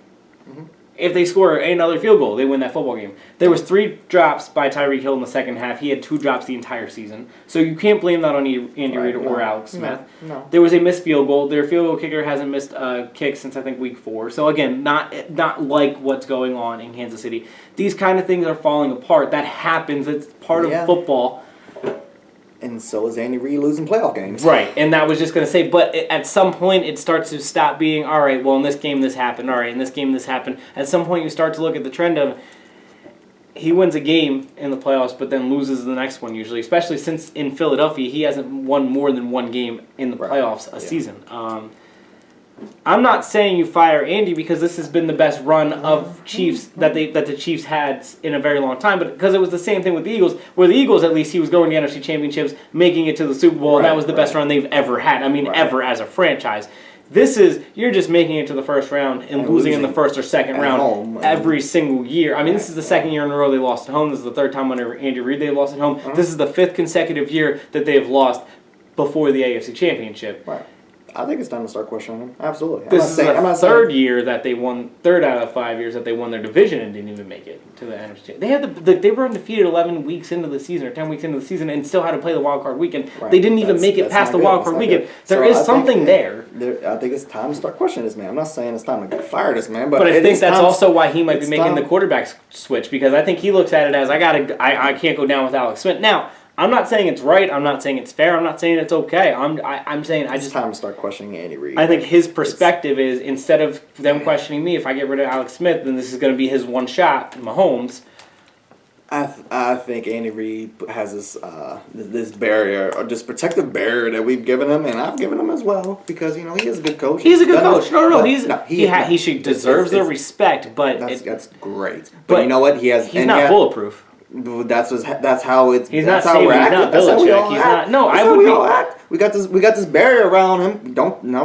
If they score another field goal, they win that football game. There was 3 drops by Tyreek Hill in the second half. He had 2 drops the entire season. So you can't blame that on Andy Reid or Alex Smith. No. There was a missed field goal. Their field goal kicker hasn't missed a kick since, I think, week 4. So, again, not like what's going on in Kansas City. These kind of things are falling apart. That happens. It's part of football. And so is Andy Reid losing playoff games. Right, and that was just going to say, but at some point it starts to stop being, all right, well, in this game this happened, all right, in this game this happened. At some point you start to look at the trend of he wins a game in the playoffs but then loses the next one usually, especially since in Philadelphia he hasn't won more than one game in the playoffs a season. I'm not saying you fire Andy because this has been the best run of Chiefs that the Chiefs had in a very long time, but because it was the same thing with the Eagles, where the Eagles at least he was going to NFC Championships, making it to the Super Bowl, and that was the best run they've ever had. I mean, ever as a franchise. This is, you're just making it to the first round and losing in the first or second round every single year. I mean, this is the second year in a row they lost at home. This is the third time under Andy Reid they lost at home. This is the 5th consecutive year that they have lost before the AFC Championship. Right. I think it's time to start questioning him. Absolutely. This is the third year that they won, 3rd out of 5 years that they won their division and didn't even make it to the NFC. They were undefeated 11 weeks into the season or 10 weeks into the season and still had to play the wild card weekend. Right. They didn't even make it past the wild card weekend. There is something there. I think it's time to start questioning this man. I'm not saying it's time to fire this man, but I think that's also why he might be making the quarterback switch, because I think he looks at it as I can't go down with Alex Smith. Now, I'm not saying it's right. I'm not saying it's fair. I'm not saying it's okay. I'm saying it's time to start questioning Andy Reid. I think his perspective is, instead of them questioning me, if I get rid of Alex Smith, then this is going to be his one shot, Mahomes. I think Andy Reid has this barrier, or this protective barrier that we've given him, and I've given him as well, because he is a good coach. He's a good coach. He should deserves the respect, but that's great. But you know what? He's not bulletproof. That's how it's. He's not Saban. He's not Belichick. He's not. No, I would be. We got this barrier around him.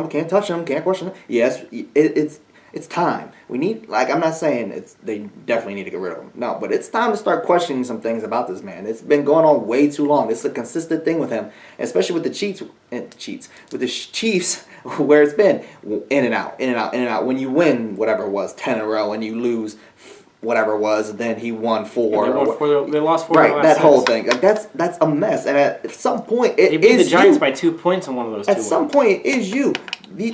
We can't touch him. Can't question him. Yes, it's time. We need. I'm not saying they definitely need to get rid of him. No, but it's time to start questioning some things about this man. It's been going on way too long. It's a consistent thing with him, especially with the Chiefs. With the Chiefs, where it's been in and out, in and out, in and out. When you win whatever it was 10 in a row, and you lose whatever it was, then he won 4. They lost 4. Right, that whole thing. That's a mess. And at some point, they beat the Giants by 2 points in one of those. At some point, it is you.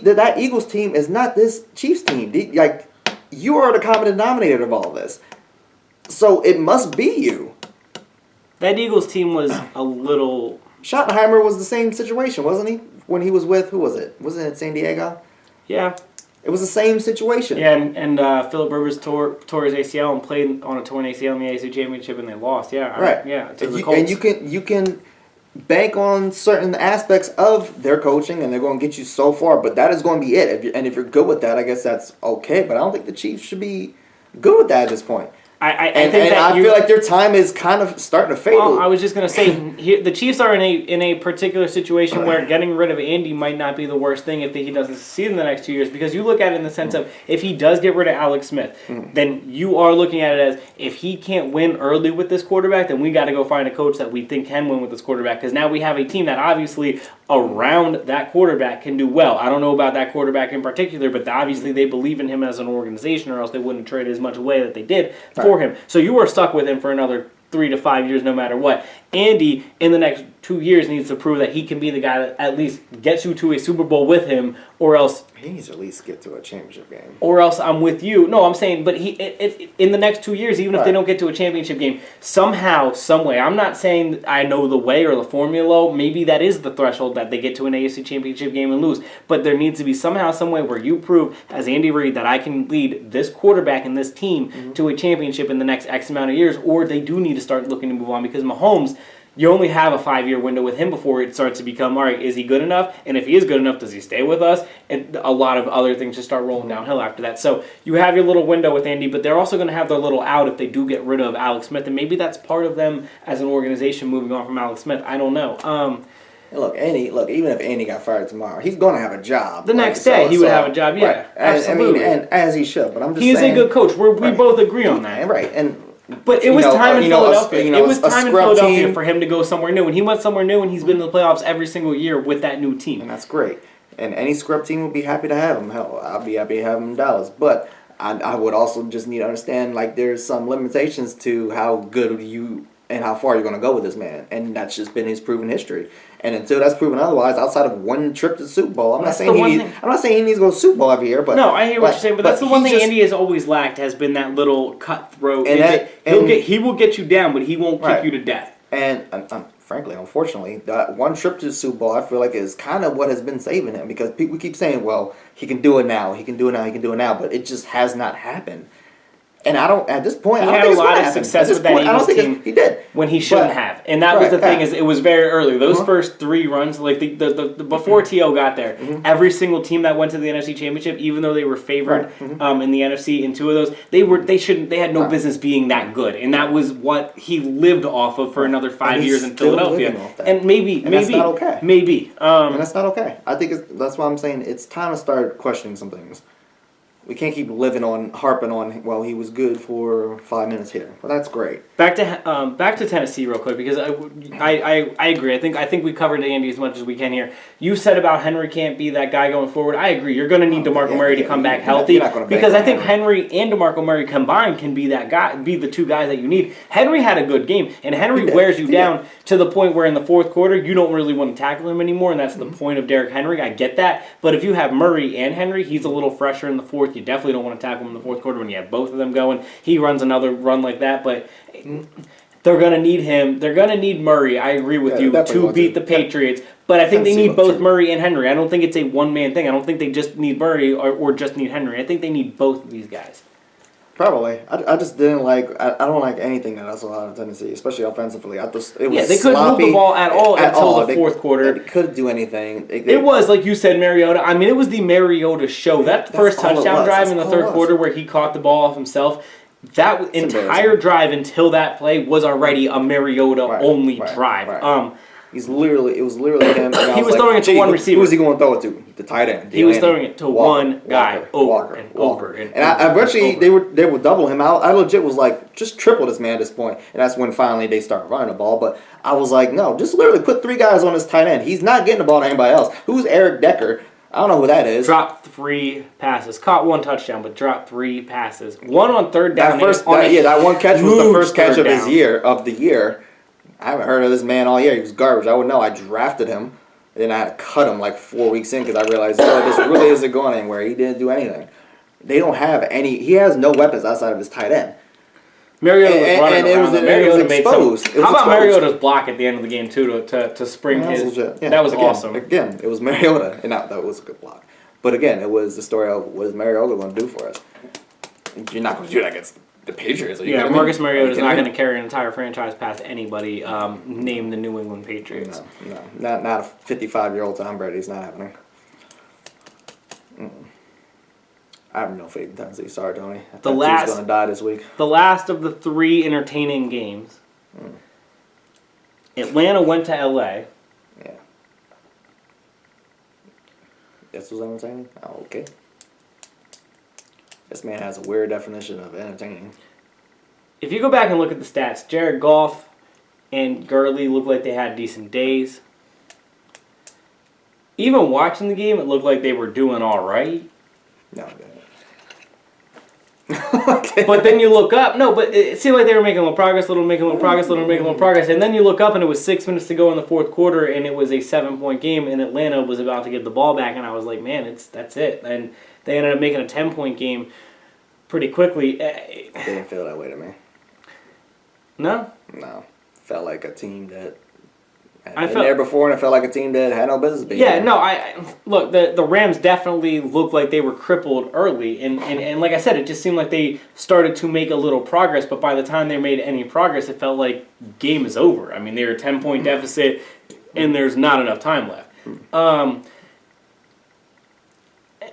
That Eagles team is not this Chiefs team. You are the common denominator of all this. So it must be you. That Eagles team was a little. Schottenheimer was the same situation, wasn't he? When he was with, who was it? Was it at San Diego? Yeah. It was the same situation. Yeah, and Philip Rivers tore his ACL and played on a torn ACL in the AFC Championship, and they lost. Yeah, right. Yeah, and you can bank on certain aspects of their coaching, and they're going to get you so far. But that is going to be it. If you're good with that, I guess that's okay. But I don't think the Chiefs should be good with that at this point. I feel like their time is kind of starting to fade. Well, I was just gonna say the Chiefs are in a particular situation where getting rid of Andy might not be the worst thing if he doesn't succeed in the next 2 years, because you look at it in the sense of if he does get rid of Alex Smith, then you are looking at it as if he can't win early with this quarterback, then we got to go find a coach that we think can win with this quarterback, because now we have a team that obviously around that quarterback can do well. I don't know about that quarterback in particular, but obviously they believe in him as an organization, or else they wouldn't trade as much away that they did for him. So you are stuck with him for another 3 to 5 years no matter what. Andy, in the next 2 years, needs to prove that he can be the guy that at least gets you to a Super Bowl with him, or else... He needs to at least get to a championship game. Or else I'm with you. No, I'm saying, but in the next 2 years, even if they don't get to a championship game, somehow, some way, I'm not saying I know the way or the formula, maybe that is the threshold that they get to an AFC championship game and lose, but there needs to be somehow, some way where you prove, as Andy Reid, that I can lead this quarterback and this team to a championship in the next X amount of years, or they do need to start looking to move on, because Mahomes... You only have a 5-year window with him before it starts to become, all right, is he good enough? And if he is good enough, does he stay with us? And a lot of other things just start rolling downhill after that. So you have your little window with Andy, but they're also going to have their little out if they do get rid of Alex Smith. And maybe that's part of them as an organization moving on from Alex Smith. I don't know. Look, even if Andy got fired tomorrow, he's going to have a job. The next day, he would have a job, yeah. Right. Absolutely. And as he should. But I'm just saying. He is a good coach. We both agree on that. Right. And... But it was time in Philadelphia. It was time in Philadelphia team. For him to go somewhere new. And he went somewhere new, and he's been in the playoffs every single year with that new team. And that's great. And any scrub team would be happy to have him. Hell, I'll be happy to have him in Dallas. But I would also just need to understand, like, there's some limitations to how good you and how far you're going to go with this man. And that's just been his proven history. And until that's proven otherwise, outside of one trip to the Super Bowl, I'm not saying he needs to go to the Super Bowl every year. But no, I hear what you're saying, but that's the one thing Andy has always lacked, has been that little cutthroat. He will get you down, but he won't kick you to death. And frankly, unfortunately, that one trip to the Super Bowl, I feel like, is kind of what has been saving him, because we keep saying, well, he can do it now, but it just has not happened. And at this point, he I don't had think a lot of success with that Eagles team. He did when he shouldn't have, and that was the thing. Is it was very early. Those first 3 runs, like the before T.O. got there, every single team that went to the NFC Championship, even though they were favored in the NFC in 2 of those, they had no business being that good, and that was what he lived off of for another 5 years in Philadelphia. And maybe that's not okay. Maybe, and that's not okay. I think that's why I'm saying it's time to start questioning some things. We can't keep harping on, well, he was good for 5 minutes here. Well, that's great. Back to Tennessee real quick, because I agree. I think we covered Andy as much as we can here. You said about Henry can't be that guy going forward. I agree. You're going to need DeMarco Murray to come back healthy, because I think Henry and DeMarco Murray combined can be that guy, be the 2 guys that you need. Henry had a good game, and Henry wears you down to the point where in the fourth quarter you don't really want to tackle him anymore, and that's the point of Derrick Henry. I get that, but if you have Murray and Henry, he's a little fresher in the fourth. You definitely don't want to tackle him in the fourth quarter when you have both of them going. He runs another run like that, but they're going to need him. They're going to need Murray, I agree with you, to beat the Patriots. But I think they need both Murray and Henry. I don't think it's a one-man thing. I don't think they just need Murray or just need Henry. I think they need both of these guys. Probably. I just didn't like... I don't like anything that I saw out of Tennessee, especially offensively. It was they couldn't move the ball at all until the fourth quarter. They couldn't do anything. It was, like you said, Mariota. I mean, it was the Mariota show. That first touchdown drive in the third quarter where he caught the ball off himself, that entire drive until that play was already a Mariota-only drive. Right. It was literally him. He was throwing it to one receiver. Who was he going to throw it to? The tight end. He was throwing it to one guy over and over. And I eventually they would double him out. I legit was like, just triple this man at this point. And that's when finally they started running the ball. But I was like, no, just literally put 3 guys on this tight end. He's not getting the ball to anybody else. Who's Eric Decker? I don't know who that is. Dropped 3 passes. Caught 1 touchdown, but dropped 3 passes. 1 on third down. That one catch was the first catch of the year. I haven't heard of this man all year. He was garbage. I would know. I drafted him. And then I had to cut him like 4 weeks in because I realized, this really isn't going anywhere. He didn't do anything. They don't have any. He has no weapons outside of his tight end. Mariota was running around. Mariota was exposed. How about Mariota's block at the end of the game, too, to spring his? Yeah, that was awesome. Again, it was Mariota. And that was a good block. But again, it was the story of what is Mariota going to do for us? You're not going to do that against the Patriots. Marcus Mariota is not going to carry an entire franchise past anybody named the New England Patriots. No, not a 55-year-old Tom Brady. It's not happening. I have no faith in Tennessee. Sorry, Tony. The last going to die this week. The last of the 3 entertaining games. Atlanta went to LA. Yeah. This was entertaining? Oh, okay. This man has a weird definition of entertaining. If you go back and look at the stats, Jared Goff and Gurley looked like they had decent days. Even watching the game, it looked like they were doing all right. No, it didn't. Okay. But then you look up. No, but it seemed like they were making a little progress, making a little progress. And then you look up and it was 6 minutes to go in the fourth quarter and it was a 7-point game and Atlanta was about to get the ball back and I was like, man, that's it. And they ended up making a 10-point game pretty quickly. It didn't feel that way to me. No? No. Felt like a team that had been there before, and it felt like a team that had no business being there. Yeah, no, look, the Rams definitely looked like they were crippled early, and like I said, it just seemed like they started to make a little progress, but by the time they made any progress, it felt like game is over. I mean, they were a 10-point deficit, and there's not enough time left.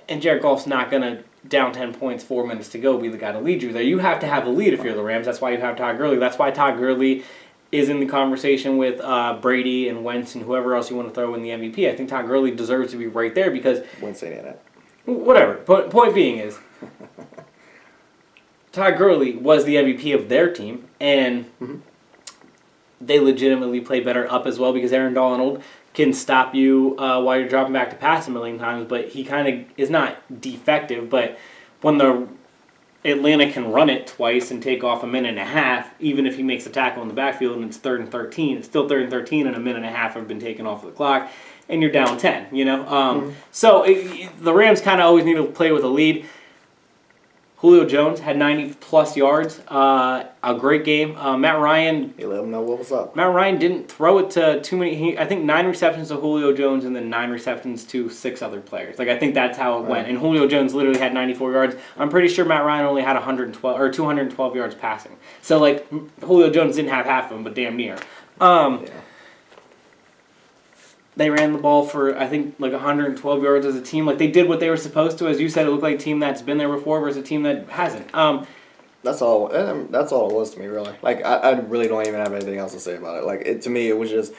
And Jared Goff's not going to, down 10 points, 4 minutes to go, be the guy to lead you there. You have to have a lead if you're the Rams. That's why you have Todd Gurley. That's why Todd Gurley is in the conversation with Brady and Wentz and whoever else you want to throw in the MVP. I think Todd Gurley deserves to be right there because... Wouldn't say that. Whatever. Point being is, Todd Gurley was the MVP of their team, and they legitimately play better up as well because Aaron Donald can stop you while you're dropping back to pass a million times, but he kind of is not defective. But when the Atlanta can run it twice and take off a minute and a half, even if he makes a tackle in the backfield and it's 3rd and 13, it's still 3rd and 13 and a minute and a half have been taken off of the clock, and you're down 10, you know? So the Rams kind of always need to play with a lead. Julio Jones had 90-plus yards, a great game. Matt Ryan... You let him know what was up. Matt Ryan didn't throw it to too many... I think 9 receptions to Julio Jones and then 9 receptions to 6 other players. Like, I think that's how it went. And Julio Jones literally had 94 yards. I'm pretty sure Matt Ryan only had 112 or 212 yards passing. So, like, Julio Jones didn't have half of them, but damn near. They ran the ball for, I think, like 112 yards as a team. Like, they did what they were supposed to. As you said, it looked like a team that's been there before versus a team that hasn't. That's all it was to me, really. Like, I really don't even have anything else to say about it. Like, to me, it was just...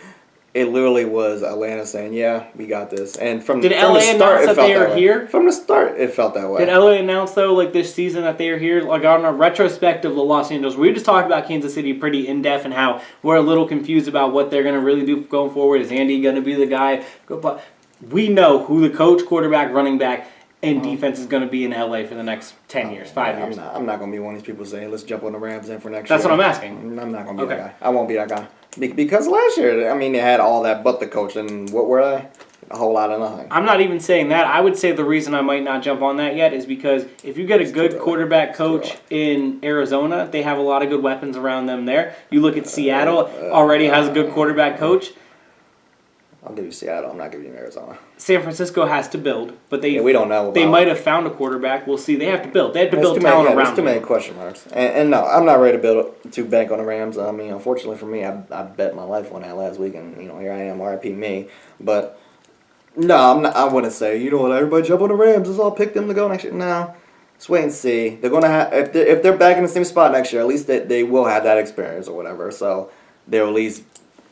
It literally was Atlanta saying, yeah, we got this. And from the start, announce that they are here? From the start, it felt that way. Did LA announce, though, like this season that they are here? Like on a retrospective of the Los Angeles, we just talked about Kansas City pretty in-depth and how we're a little confused about what they're going to really do going forward. Is Andy going to be the guy? We know who the coach, quarterback, running back, and defense is going to be in LA for the next 10 years, 5 years. I'm not going to be one of these people saying, let's jump on the Rams in for next year. That's what I'm asking. I'm not going to be that guy. I won't be that guy. Because last year, I mean, they had all that but the coach, and what were they? A whole lot of nothing. I'm not even saying that. I would say the reason I might not jump on that yet is because if you get a good quarterback coach in Arizona, they have a lot of good weapons around them there. You look at Seattle, already has a good quarterback coach. I'll give you Seattle. I'm not giving you Arizona. San Francisco has to build, but we don't know. They might have found a quarterback. We'll see. They have to build. They have to build talent around. There's too many question marks. And no, I'm not ready to bank on the Rams. I mean, unfortunately for me, I bet my life on that last week, and here I am, RIP me. But no, I wouldn't say everybody jump on the Rams. Let's all pick them to go next year. No, let's wait and see. They're gonna have if they're back in the same spot next year. At least they will have that experience or whatever. So they'll at least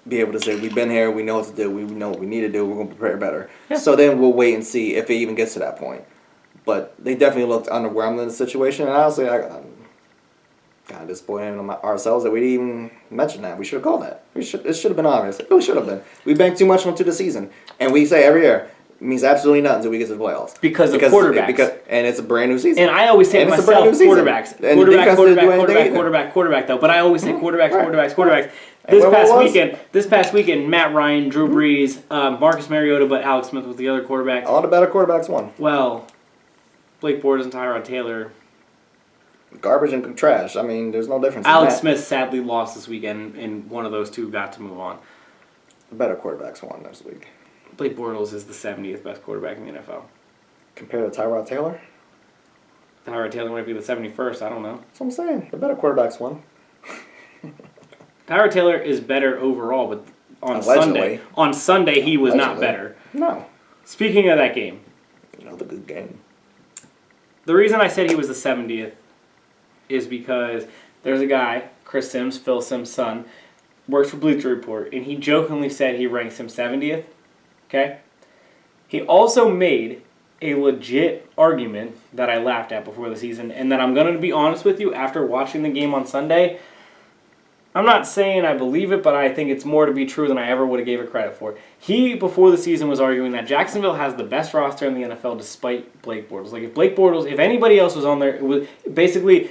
be able to say, we've been here, we know what to do, we know what we need to do, we're going to prepare better. Yeah. So then we'll wait and see if it even gets to that point. But they definitely looked underwhelmed in the situation, and honestly, I'm kind of disappointed in ourselves that we didn't even mention that. We should have called that. It should have been obvious. It really should have been. We banked too much onto the season, and we say every year, it means absolutely nothing until we get to the playoffs. Because of quarterbacks. And it's a brand new season. And I always say to myself, quarterbacks. Quarterback, though. But I always say quarterbacks. This past weekend, Matt Ryan, Drew Brees, Marcus Mariota, but Alex Smith was the other quarterback. All the better quarterbacks won. Well, Blake Bortles and Tyrod Taylor. Garbage and trash. I mean, there's no difference. Alex Smith sadly lost this weekend, and one of those two got to move on. The better quarterbacks won this week. Blake Bortles is the 70th best quarterback in the NFL. Compared to Tyrod Taylor? Tyrod Taylor might be the 71st. I don't know. That's what I'm saying. The better quarterbacks won. Tyrod Taylor is better overall, but Allegedly. on Sunday he was not better. No. Speaking of that game. The good game. The reason I said he was the 70th is because there's a guy, Chris Sims, Phil Sims' son, works for Bleacher Report, and he jokingly said he ranks him 70th. Okay? He also made a legit argument that I laughed at before the season, and that I'm going to be honest with you, after watching the game on Sunday, I'm not saying I believe it, but I think it's more to be true than I ever would have gave it credit for. He, before the season, was arguing that Jacksonville has the best roster in the NFL despite Blake Bortles. Like, if anybody else was on there, it was basically,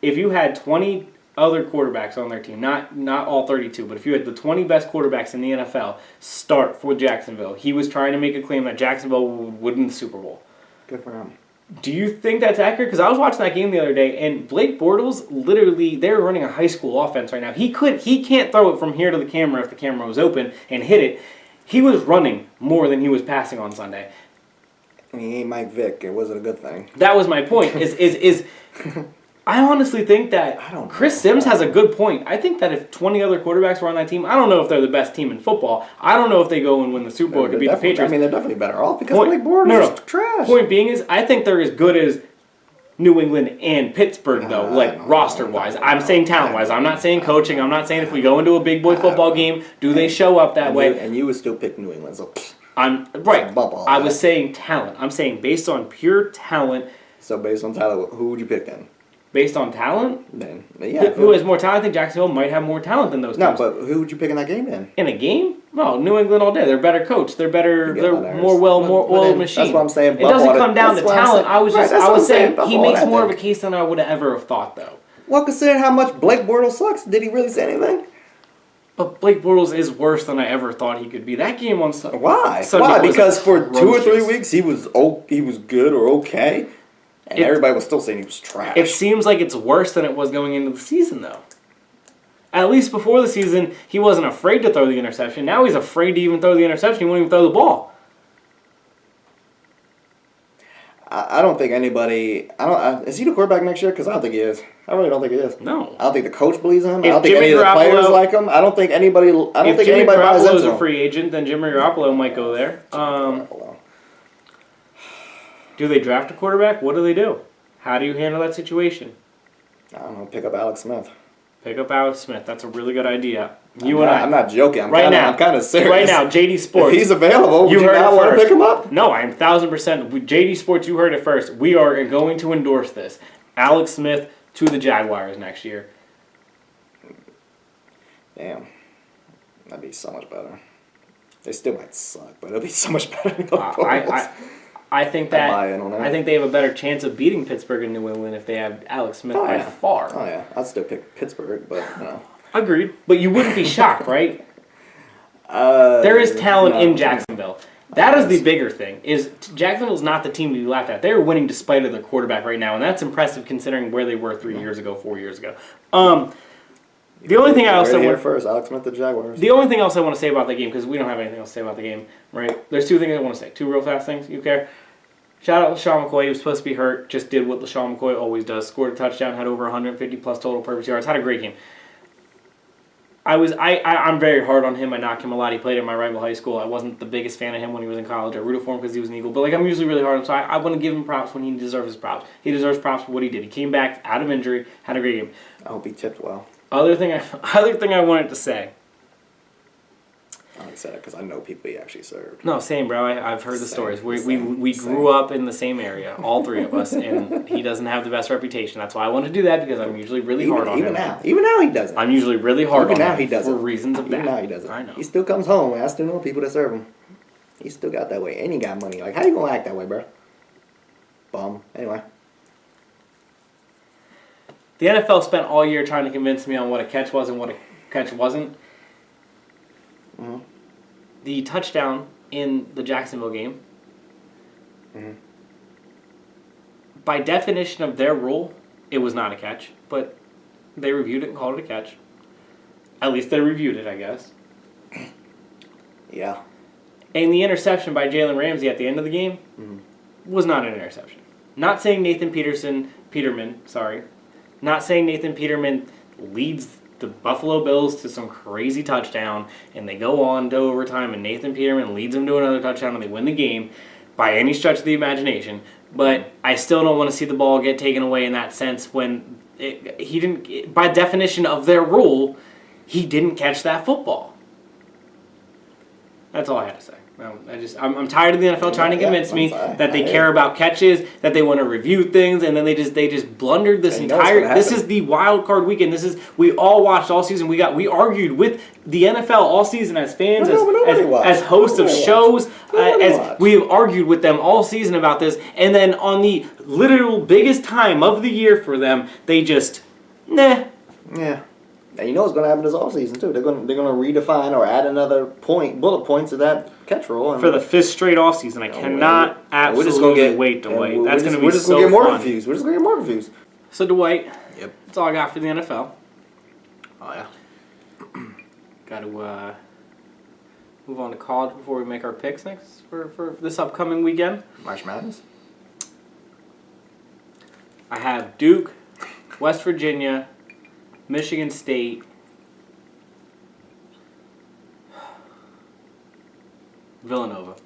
if you had 20 other quarterbacks on their team, not all 32, but if you had the 20 best quarterbacks in the NFL start for Jacksonville, he was trying to make a claim that Jacksonville would win the Super Bowl. Good for him. Do you think that's accurate? Because I was watching that game the other day, and Blake Bortles, literally, they're running a high school offense right now. He can't throw it from here to the camera if the camera was open and hit it. He was running more than he was passing on Sunday. He ain't Mike Vick. It wasn't a good thing. That was my point. I honestly think that Chris Sims has a good point. I think that if 20 other quarterbacks were on that team, I don't know if they're the best team in football. I don't know if they go and win the Super Bowl. It could be the Patriots. I mean, they're definitely better off because Blake Bortles is trash. Point being is, I think they're as good as New England and Pittsburgh, though, roster-wise. I'm saying talent-wise. I'm not saying coaching. I'm not saying if we go into a big boy football game, do they show up that way? And you would still pick New England, so... Right. I was saying talent. I'm saying based on pure talent. So based on talent, who would you pick then? Based on talent? Then, yeah. Who has more talent? I think Jacksonville might have more talent than those teams. No, but who would you pick in that game then? In a game? No, New England all day. They're better coached. They're more oiled machine. That's what I'm saying. It doesn't come down to talent. I was saying he makes more of a case than I would have ever have thought, though. Well, considering how much Blake Bortles sucks, did he really say anything? But Blake Bortles is worse than I ever thought he could be. That game on Sunday. Why? Why? Because for 2 or 3 weeks he was good or okay. And everybody was still saying he was trash. It seems like it's worse than it was going into the season, though. At least before the season, he wasn't afraid to throw the interception. Now he's afraid to even throw the interception. He won't even throw the ball. I don't think anybody... is he the quarterback next year? Because I don't think he is. I really don't think he is. No. I don't think the coach believes in him. I don't think any of the players like him. I don't think anybody... If Jimmy Garoppolo is a free agent, then Jimmy Garoppolo might go there. Do they draft a quarterback? What do they do? How do you handle that situation? I don't know. Pick up Alex Smith. Pick up Alex Smith. That's a really good idea. I'm not joking. I'm kind of serious. Right now, JD Sports. If he's available, would you not want to pick him up? No, I'm 1,000%. JD Sports, you heard it first. We are going to endorse this. Alex Smith to the Jaguars next year. Damn. That'd be so much better. They still might suck, but it'll be so much better. I think they have a better chance of beating Pittsburgh and New England if they have Alex Smith by far. Oh yeah, I'd still pick Pittsburgh, but you know. Agreed, but you wouldn't be shocked, right? There is talent in Jacksonville. That is the bigger thing. Is Jacksonville's not the team to be laughed at. They're winning despite of their quarterback right now, and that's impressive considering where they were 3 years ago, 4 years ago. The only thing I also want first, Alex Smith, the Jaguars. The only thing else I want to say about that game, because we don't have anything else to say about the game, right? There's 2 things I want to say. 2 real fast things. You care? Shout out LaShawn McCoy. He was supposed to be hurt. Just did what LaShawn McCoy always does. Scored a touchdown. Had over 150 plus total purpose yards. Had a great game. I'm very hard on him. I knock him a lot. He played at my rival high school. I wasn't the biggest fan of him when he was in college. I rooted for him because he was an Eagle. But I'm usually really hard on him. So I want to give him props when he deserves his props. He deserves props for what he did. He came back out of injury. Had a great game. I hope he tipped well. Other thing I wanted to say. I only said it because I know people he actually served. No, same, bro. I've heard the stories. We grew up in the same area, all 3 of us, and he doesn't have the best reputation. That's why I want to do that, because I'm usually really hard on him. Even now he doesn't. I'm usually really hard on him he doesn't. for reasons of that. Even now he doesn't. I know. He still comes home, and I still know people that serve him. He still got that way, and he got money. Like, how you gonna act that way, bro? Bum. Anyway. The NFL spent all year trying to convince me on what a catch was and what a catch wasn't. Mm-hmm. The touchdown in the Jacksonville game, by definition of their rule, it was not a catch, but they reviewed it and called it a catch. At least they reviewed it, I guess. Yeah. And the interception by Jalen Ramsey at the end of the game was not an interception. Not saying Nathan Peterman leads the Buffalo Bills to some crazy touchdown, and they go on to overtime, and Nathan Peterman leads them to another touchdown, and they win the game by any stretch of the imagination. But I still don't want to see the ball get taken away in that sense when he didn't, by definition of their rule, he didn't catch that football. That's all I had to say. I'm tired of the NFL trying to convince me that they care about catches, that they want to review things, and then they just blundered this entire. This is the wild card weekend. We all watched all season. We argued with the NFL all season as fans, as hosts of shows, as we have argued with them all season about this, and then on the literal biggest time of the year for them, they just nah. Yeah. And you know what's going to happen this offseason, too. They're going to redefine or add another bullet point to that catch rule. For the 5th straight offseason. I cannot absolutely wait to wait. That's going to be so fun. We're just going to get more confused. We're just going to get more confused. So, Dwight. Yep. That's all I got for the NFL. Oh, yeah. Got to move on to college before we make our picks next for this upcoming weekend. March Madness. I have Duke, West Virginia, Michigan State, Villanova.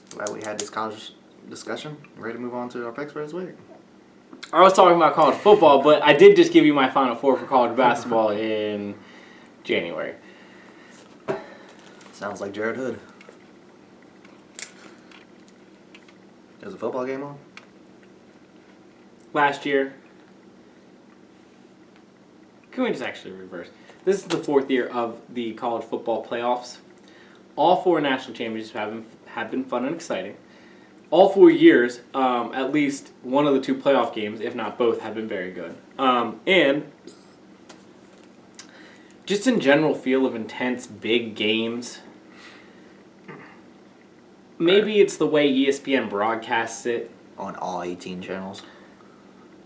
Glad we had this college discussion. Ready to move on to our picks for this week? I was talking about college football, but I did just give you my Final Four for college basketball in January. Sounds like Jared Hood. There's a football game on? Last year. Can we just actually reverse? This is the 4th year of the college football playoffs. All 4 national championships have been fun and exciting. All 4 years, at least one of the 2 playoff games, if not both, have been very good. And just in general feel of intense, big games. Maybe it's the way ESPN broadcasts it. On all 18 channels.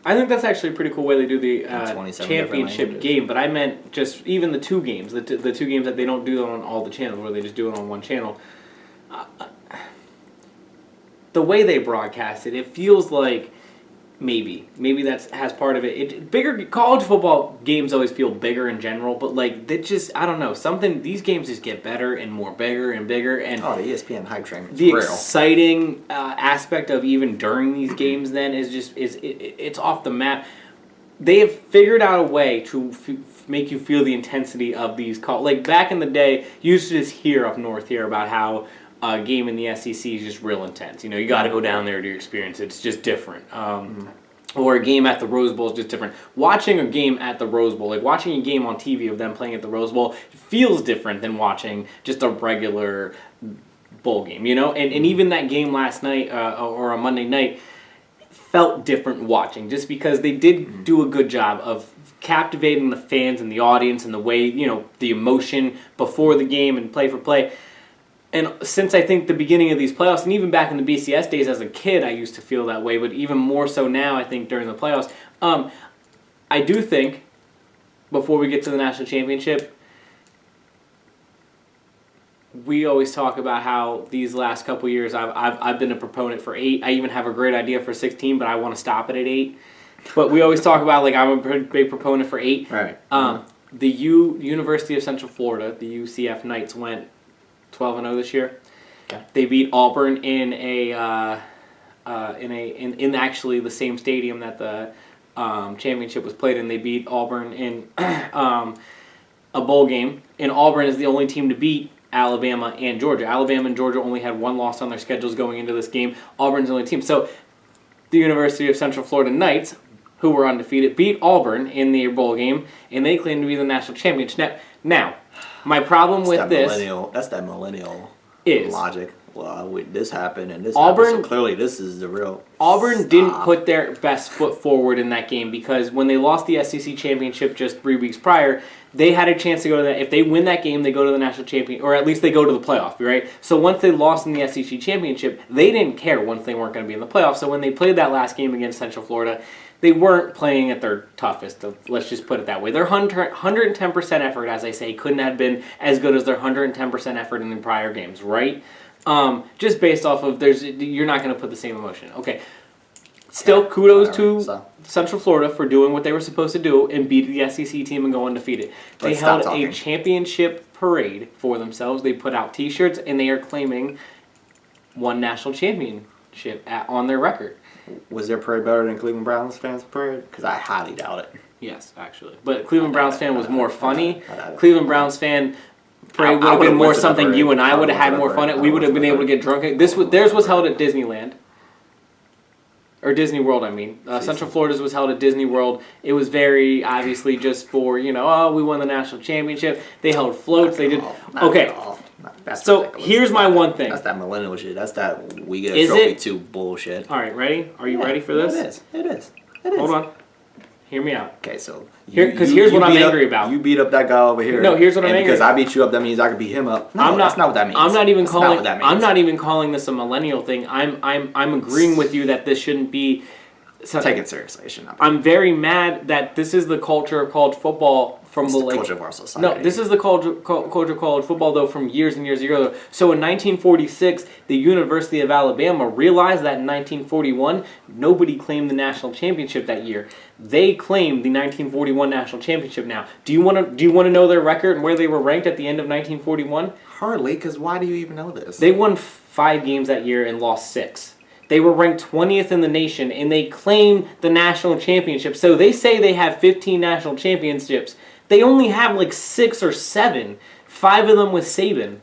I think that's actually a pretty cool way they do the championship game, but I meant just even the 2 games, the 2 games that they don't do on all the channels, where they just do it on one channel. The way they broadcast it, it feels like maybe that has part of it. Bigger college football games always feel bigger in general, but like they just I don't know these games just get better and more bigger and bigger and the ESPN hype train is the real. Exciting aspect of even during these games then is just it's off the map. They have figured out a way to make you feel the intensity of these calls. Like back in the day, you used to just hear up north here about how a game in the SEC is just real intense. You know, you got to go down there to experience it. It's just different. Or a game at the Rose Bowl is just different. Watching a game at the Rose Bowl, like watching a game on TV of them playing at the Rose Bowl, feels different than watching just a regular bowl game, you know? And even that game last night or on Monday night felt different watching just because they did do a good job of captivating the fans and the audience and the way, you know, the emotion before the game and play for play. And since I think the beginning of these playoffs, and even back in the BCS days as a kid, I used to feel that way, but even more so now, I think, during the playoffs. I do think, before we get to the national championship, we always talk about how these last couple years, I've been a proponent for 8. I even have a great idea for 16, but I want to stop it at 8. But we always talk about, like, I'm a big proponent for 8. Right. The University of Central Florida, the UCF Knights, went 12-0 this year. Okay. They beat Auburn in actually the same stadium that the championship was played in. They beat Auburn in a bowl game. And Auburn is the only team to beat Alabama and Georgia. Alabama and Georgia only had one loss on their schedules going into this game. Auburn's the only team. So the University of Central Florida Knights, who were undefeated, beat Auburn in the bowl game, and they claim to be the national champions. Now, my problem with this... That's that millennial is logic. Well, this happened and this Auburn, happened, so clearly this is the real... Auburn didn't put their best foot forward in that game because when they lost the SEC championship just 3 weeks prior, they had a chance to go to that. If they win that game, they go to the national champion, or at least they go to the playoff, right? So once they lost in the SEC championship, they didn't care once they weren't going to be in the playoff. So when they played that last game against Central Florida, they weren't playing at their toughest. Let's just put it that way. Their 110% effort, as I say, couldn't have been as good as their 110% effort in the prior games, right? Just based off of you're not going to put the same emotion. Okay. Still, kudos to Central Florida for doing what they were supposed to do and beat the SEC team and go undefeated. They held a championship parade for themselves. They put out T-shirts and they are claiming one national champion championship on their record. Was their parade better than Cleveland Browns fans' parade? Because I highly doubt it. Yes, actually. But Cleveland Browns fan was more funny. Cleveland Browns fan parade would have been more something you and I would have had more fun at. We would have been able to get drunk. Theirs was held at Disneyland. Or Disney World, I mean. Central Florida's was held at Disney World. It was very, obviously, just for, we won the national championship. They held floats. They did. Okay. So, here's my one thing. That's that millennial shit. That's that we get a trophy to bullshit. All right, ready? Are you ready for this? It is. Hold on. Hear me out. Okay, so... Because here's what I'm angry about. You beat up that guy over here. No, here's what I'm angry because I beat you up, that means I could beat him up. No, that's not what that means. I'm not even calling this a millennial thing. I'm agreeing with you that this shouldn't be... Take it seriously. It should not be. I'm very mad that this is the culture of college football from the culture of our society. No, this is the culture of college football though from years and years ago. So in 1946, the University of Alabama realized that in 1941 nobody claimed the national championship that year. They claimed the 1941 national championship now. Do you want to know their record and where they were ranked at the end of 1941? Hardly, because why do you even know this? They won 5 games that year and lost 6. They were ranked 20th in the nation, and they claimed the national championship. So they say they have 15 national championships. They only have like 6 or 7. 5 of them with Saban.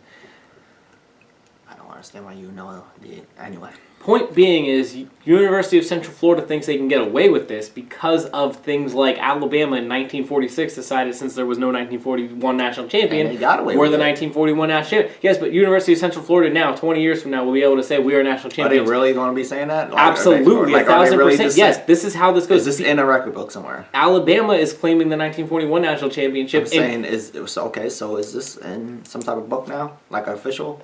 I don't understand why you know the... Anyway. Point being is, University of Central Florida thinks they can get away with this because of things like Alabama in 1946 decided since there was no 1941 national champion, and they got away we're with the it. 1941 national champion. Yes, but University of Central Florida now, 20 years from now, will be able to say we are national champions. Are they really going to be saying that? Absolutely, 1,000%. Yes, this is how this goes. Is this in a record book somewhere? Alabama is claiming the 1941 national championship. I'm saying, so is this in some type of book now? Like official?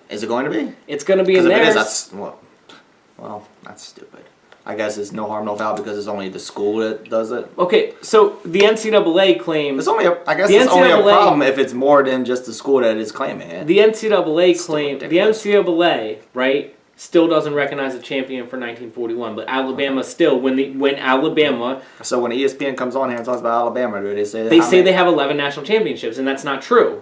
Is it going to be? It's going to be in there. If it is, well, that's stupid. I guess it's no harm, no foul because it's only the school that does it. Okay, so the NCAA claims... I guess it's only a problem if it's more than just the school that is claiming it. The NCAA claimed... The NCAA, right, still doesn't recognize a champion for 1941, but Alabama still, when Alabama... So when ESPN comes on here and talks about Alabama, do they say that? They say they have 11 national championships, and that's not true.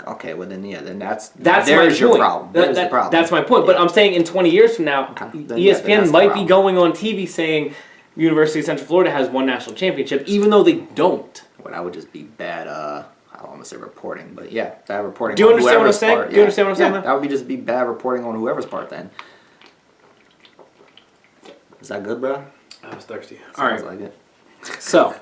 Okay, well then that's there's your problem. There's the problem. That's my point. But I'm saying in 20 years from now, ESPN might be going on TV saying University of Central Florida has 1 national championship, even though they don't. Well, that would just be bad. I don't want to say reporting, but yeah, bad reporting. Do you understand what I'm saying? Do you understand what I'm saying? That would just be bad reporting on whoever's part. Then is that good, bro? I was thirsty. Sounds like it. So.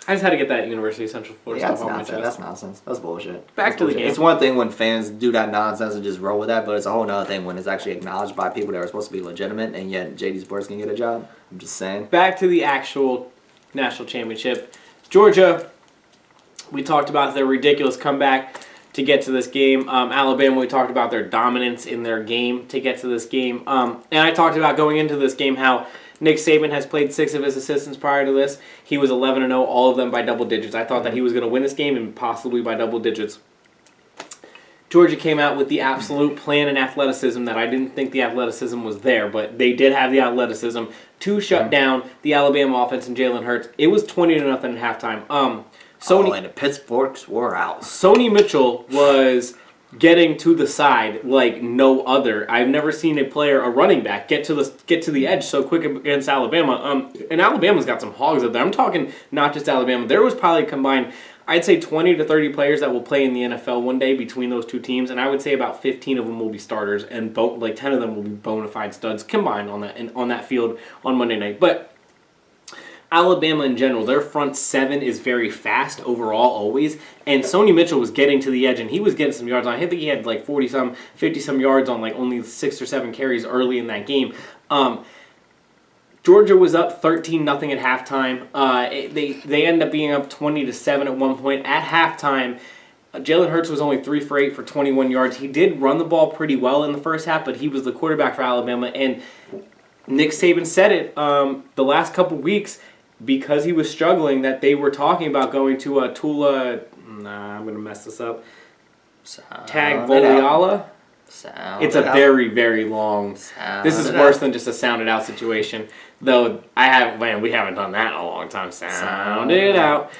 I just had to get that University of Central Florida stuff on my chest. That's nonsense. That's bullshit. Back to the game. It's one thing when fans do that nonsense and just roll with that, but it's a whole other thing when it's actually acknowledged by people that are supposed to be legitimate, and yet JD Sports can get a job. I'm just saying. Back to the actual national championship. Georgia, we talked about their ridiculous comeback to get to this game. Alabama, we talked about their dominance in their game to get to this game. And I talked about going into this game how Nick Saban has played 6 of his assistants prior to this. He was 11-0, all of them by double digits. I thought that he was going to win this game and possibly by double digits. Georgia came out with the absolute plan and athleticism that I didn't think the athleticism was there, but they did have the athleticism to shut down the Alabama offense and Jalen Hurts. It was 20-0 at halftime. And the Pittsburghs were out. Sony Mitchell was getting to the side like no other. I've never seen a running back, get to the edge so quick against Alabama. And Alabama's got some hogs up there. I'm talking not just Alabama. There was probably combined, I'd say 20 to 30 players that will play in the NFL one day between those two teams, and I would say about 15 of them will be starters, and 10 of them will be bona fide studs combined on that field on Monday night. But Alabama in general, their front 7 is very fast overall always, and Sony Mitchell was getting to the edge, and he was getting some yards on. I think he had like 40-some, 50-some yards on like only 6 or 7 carries early in that game. Georgia was up 13-0 at halftime. They ended up being up 20-7 at one point. At halftime, Jalen Hurts was only 3 for 8 for 21 yards. He did run the ball pretty well in the first half, but he was the quarterback for Alabama, and Nick Saban said it the last couple weeks, because he was struggling, that they were talking about going to a Tula... I'm going to mess this up. Tagovailoa? It's a very, very long... This is worse than just a sounded out situation. Though, we haven't done that in a long time. Sound it out.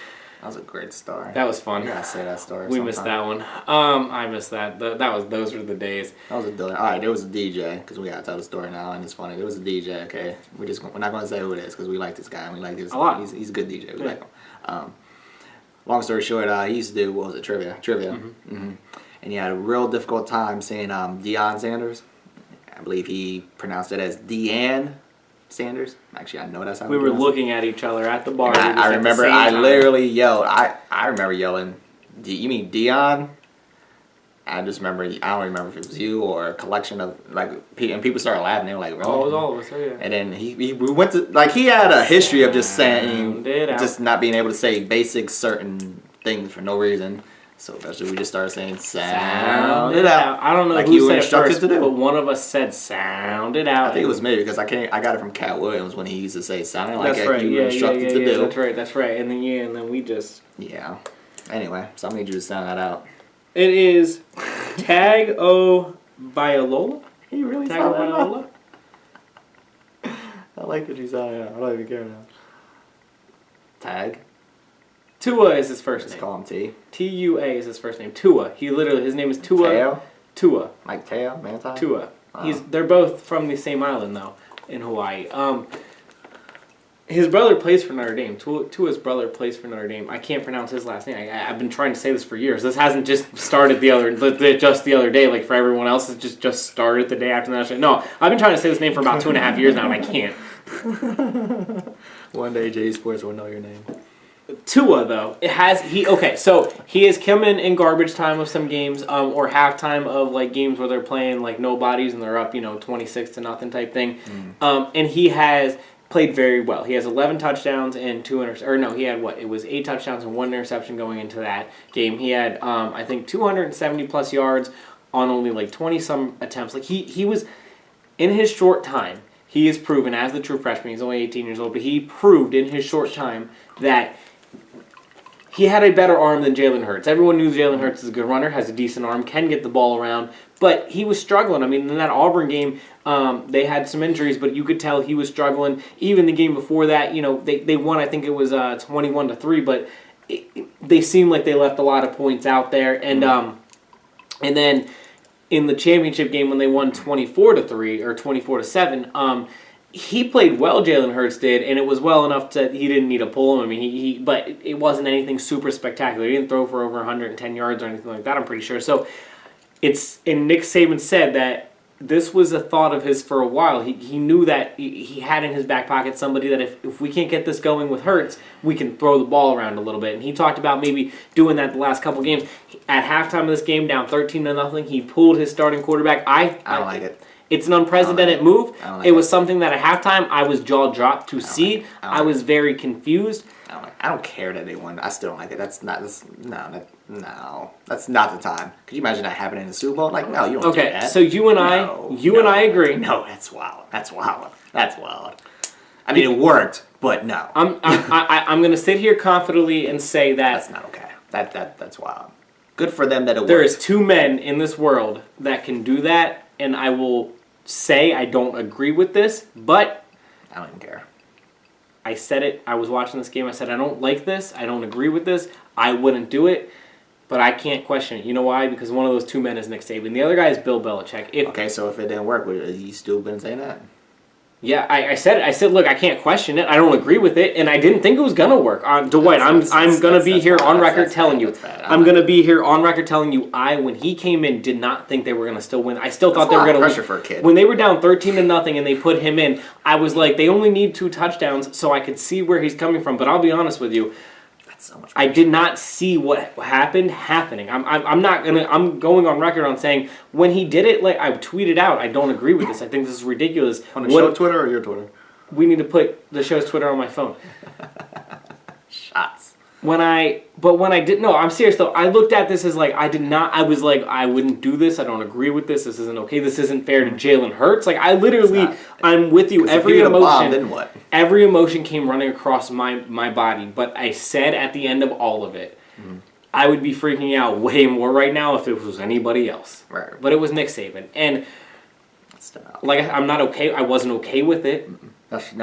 That was a great story. That was fun. You gotta say that story. We missed that one. I missed that. Those were the days. That was a all right. There was a DJ because we gotta tell the story now, and it's funny. There was a DJ. Okay, we're not gonna say who it is because we like this guy and we like his. A lot. He's a good DJ. We like him. Long story short, he used to do what was it, trivia. And he had a real difficult time saying Deion Sanders. I believe he pronounced it as Deanne Sanders. Actually, I know that's how we were looking at each other at the bar. I remember I literally yelled. I remember yelling, you mean Dion? I just remember, I don't remember if it was you or a collection of, like, and people started laughing. They were like, really? Oh, it was all of us, yeah. And then we went to, like, he had a history of just saying, just not being able to say basic certain things for no reason. So eventually we just started saying, sound it out. I don't know like who you said were instructed first, to do. But one of us said, sound it out. I think it was me because I got it from Cat Williams when he used to say, sound it like that's right. you were instructed to do. That's right. And then we just... Yeah. Anyway, so I made you to sound that out. It is Tag O Vailola. He really Tag O Vailola. I like that you sounded out. I don't even care now. Tag. Tua is his first Just name. call him T. Tua is his first name. Tua. His name is Tua. Teo? Tua. Like Teo? Manti? Tua. They're both from the same island though, in Hawaii. His brother plays for Notre Dame. Tua's brother plays for Notre Dame. I can't pronounce his last name. I've been trying to say this for years. This hasn't just started the other day. Like for everyone else, it just started the day after the national. No, I've been trying to say this name for about 2.5 years now, and I can't. One day, J Sports will know your name. Tua though, so he has come in garbage time of some games, or halftime of like games where they're playing like nobodies and there up 26-0 type thing, and he has played very well. He has 11 touchdowns and 2 interceptions. Or no, he had what? It was 8 touchdowns and 1 interception going into that game. He had I think 270 plus yards on only like 20 some attempts. Like he was in his short time. He has proven as the true freshman. He's only 18 years old, but he proved in his short time that he had a better arm than Jalen Hurts. Everyone knew Jalen Hurts is a good runner, has a decent arm, can get the ball around, but he was struggling. I mean, in that Auburn game, they had some injuries, but you could tell he was struggling. Even the game before that, they won. I think it was 21-3, but they seemed like they left a lot of points out there. And then in the championship game when they won 24-3 or 24-7. He played well, Jalen Hurts did, and it was well enough that he didn't need to pull him. I mean, but it wasn't anything super spectacular. He didn't throw for over 110 yards or anything like that, I'm pretty sure. So and Nick Saban said that this was a thought of his for a while. He knew that he had in his back pocket somebody that if we can't get this going with Hurts, we can throw the ball around a little bit. And he talked about maybe doing that the last couple games. At halftime of this game, down 13-0, he pulled his starting quarterback. I don't like it. It's an unprecedented move. It was something that at halftime I was jaw dropped to see. I was very confused. I don't care that they won. I still don't like it. That's not the time. Could you imagine that happening in the Super Bowl? Like, no, you don't do that. Okay, so you and I agree. No, that's wild. That's wild. I mean, it worked, but no. I'm going to sit here confidently and say that that's not okay. That's wild. Good for them that it worked. There is 2 men in this world that can do that, and I will say I don't agree with this, but I don't even care. I said it. I was watching this game. I said, I don't like this. I don't agree with this. I wouldn't do it, but I can't question it. You know why? Because one of those 2 men is Nick Saban. The other guy is Bill Belichick. Okay, so if it didn't work, would you still been saying that? Yeah, I said it. I said, look, I can't question it. I don't agree with it, and I didn't think it was gonna work. Dwight, I'm gonna be here on record telling you. I'm gonna be here on record telling you. When he came in, did not think they were gonna still win. I still thought they were gonna pressure for a kid. When they were down 13-0 and they put him in, I was like, they only need 2 touchdowns, so I could see where he's coming from. But I'll be honest with you. So much I did not see what happened happening. I'm going on record on saying when he did it, like I tweeted out, I don't agree with this. I think this is ridiculous. On the show Twitter or your Twitter? We need to put the show's Twitter on my phone. Shots. When I did, no, I'm serious though. I looked at this as like, I was like, I wouldn't do this. I don't agree with this. This isn't okay. This isn't fair to Jalen Hurts. Like I literally, I'm with you. Every emotion, then what? Every emotion came running across my body. But I said at the end of all of it, I would be freaking out way more right now if it was anybody else. Right. But it was Nick Saban. And like, I'm not okay. I wasn't okay with it. That's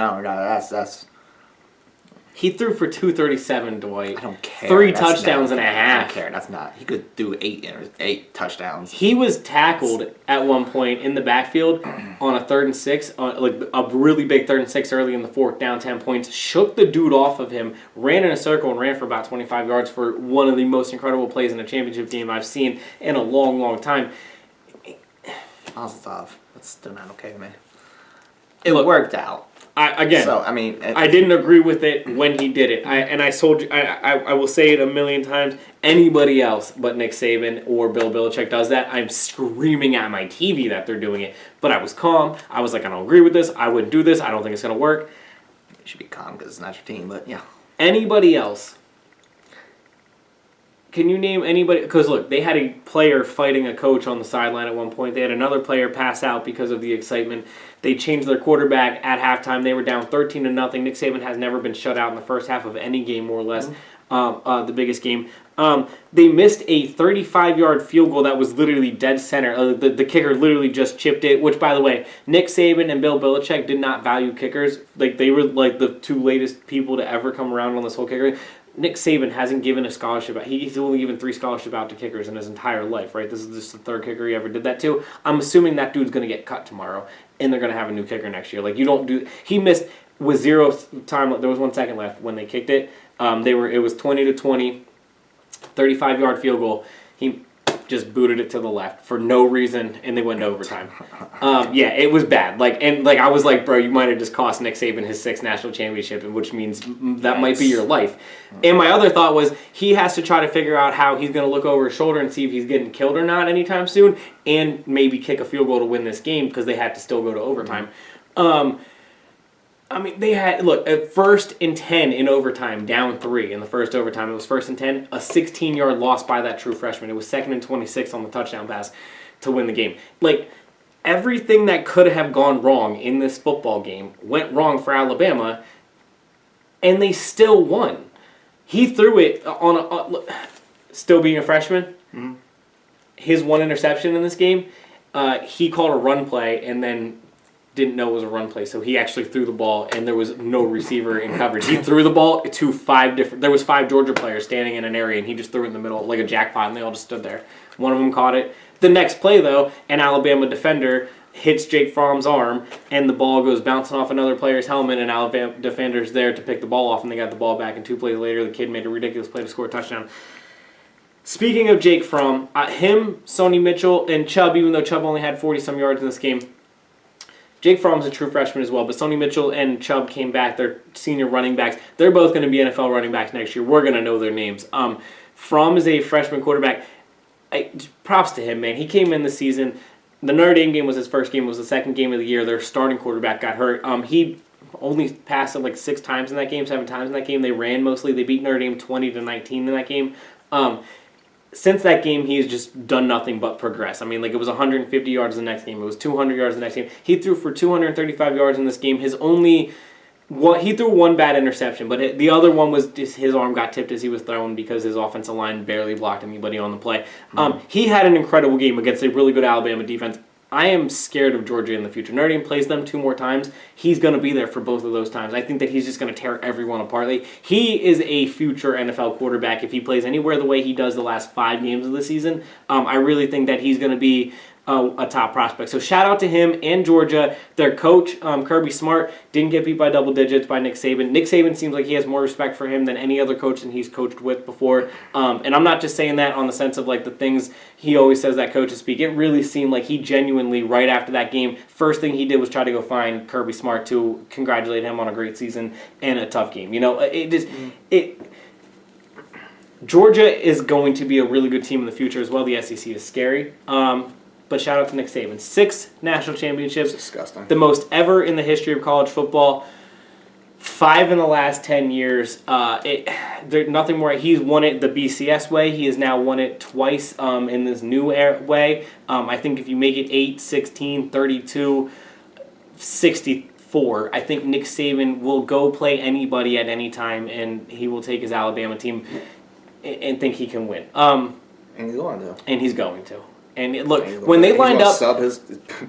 He threw for 237, Dwight. I don't care. 3 touchdowns and a half. I don't care. That's not. He could do 8 touchdowns. He was tackled at one point in the backfield on a 3rd and 6, like a really big 3rd and 6 early in the 4th, down 10 points. Shook the dude off of him, ran in a circle and ran for about 25 yards for one of the most incredible plays in a championship game I've seen in a long, long time. That's still not okay, man. It worked out. I I didn't agree with it when he did it. I will say it a million times. Anybody else but Nick Saban or Bill Belichick does that, I'm screaming at my TV that they're doing it. But I was calm. I was like, I don't agree with this. I wouldn't do this. I don't think it's going to work. You should be calm because it's not your team, but yeah. Anybody else? Can you name anybody? Because look, they had a player fighting a coach on the sideline at one point. They had another player pass out because of the excitement. They changed their quarterback at halftime. They were down 13-0. Nick Saban has never been shut out in the first half of any game, more or less, the biggest game. They missed a 35-yard field goal that was literally dead center. The kicker literally just chipped it, which, by the way, Nick Saban and Bill Belichick did not value kickers. Like, they were like the 2 latest people to ever come around on this whole kicker. Nick Saban hasn't given a scholarship out. He's only given 3 scholarships out to kickers in his entire life, right? This is just the 3rd kicker he ever did that to. I'm assuming that dude's going to get cut tomorrow, and they're going to have a new kicker next year. Like, you don't do... He missed with 0 time... There was 1 second left when they kicked it. It was 20-20, 35-yard field goal. He just booted it to the left for no reason, and they went to overtime. Yeah, it was bad. I was like, bro, you might have just cost Nick Saban his 6th national championship, which means that might be your life. And my other thought was he has to try to figure out how he's going to look over his shoulder and see if he's getting killed or not anytime soon, and maybe kick a field goal to win this game because they had to still go to overtime. They had, look, at 1st and 10 in overtime, down 3 in the first overtime. It was 1st and 10, a 16-yard loss by that true freshman. It was 2nd and 26 on the touchdown pass to win the game. Like, everything that could have gone wrong in this football game went wrong for Alabama, and they still won. He threw it still being a freshman, his 1 interception in this game, he called a run play and then didn't know it was a run play, so he actually threw the ball, and there was no receiver in coverage. He threw the ball to 5 different... There was 5 Georgia players standing in an area, and he just threw it in the middle like a jackpot, and they all just stood there. One of them caught it. The next play, though, an Alabama defender hits Jake Fromm's arm, and the ball goes bouncing off another player's helmet, and Alabama defender's there to pick the ball off, and they got the ball back, and 2 plays later, the kid made a ridiculous play to score a touchdown. Speaking of Jake Fromm, him, Sonny Mitchell, and Chubb, even though Chubb only had 40-some yards in this game, Jake Fromm's a true freshman as well, but Sonny Mitchell and Chubb came back. They're senior running backs. They're both going to be NFL running backs next year. We're going to know their names. Fromm is a freshman quarterback. Props to him, man. He came in the season. The Notre Dame game was his first game. It was the 2nd game of the year. Their starting quarterback got hurt. He only passed it like 6 times in that game, 7 times in that game. They ran mostly. They beat Notre Dame 20-19 in that game. Since that game, he's just done nothing but progress. It was 150 yards the next game. It was 200 yards the next game. He threw for 235 yards in this game. He threw 1 bad interception, but the other one was just his arm got tipped as he was throwing because his offensive line barely blocked anybody on the play. He had an incredible game against a really good Alabama defense. I am scared of Georgia in the future. Notre Dame plays them 2 more times. He's going to be there for both of those times. I think that he's just going to tear everyone apart. He is a future NFL quarterback if he plays anywhere the way he does the last 5 games of the season. I really think that he's going to be a top prospect. So shout out to him and Georgia. Their coach, Kirby Smart, didn't get beat by double digits by Nick Saban. Nick Saban seems like he has more respect for him than any other coach that he's coached with before. And I'm not just saying that on the sense of the things he always says that coaches speak. It really seemed like he genuinely, right after that game, first thing he did was try to go find Kirby Smart to congratulate him on a great season and a tough game. Georgia is going to be a really good team in the future as well. The SEC is scary. But shout out to Nick Saban. 6 national championships. Disgusting. The most ever in the history of college football. 5 in the last 10 years. There's nothing more. He's won it the BCS way. He has now won it twice in this new way. I think if you make it 8, 16, 32, 64, I think Nick Saban will go play anybody at any time, and he will take his Alabama team and think he can win. And he's going to. And he's going to. And when they lined up, sub his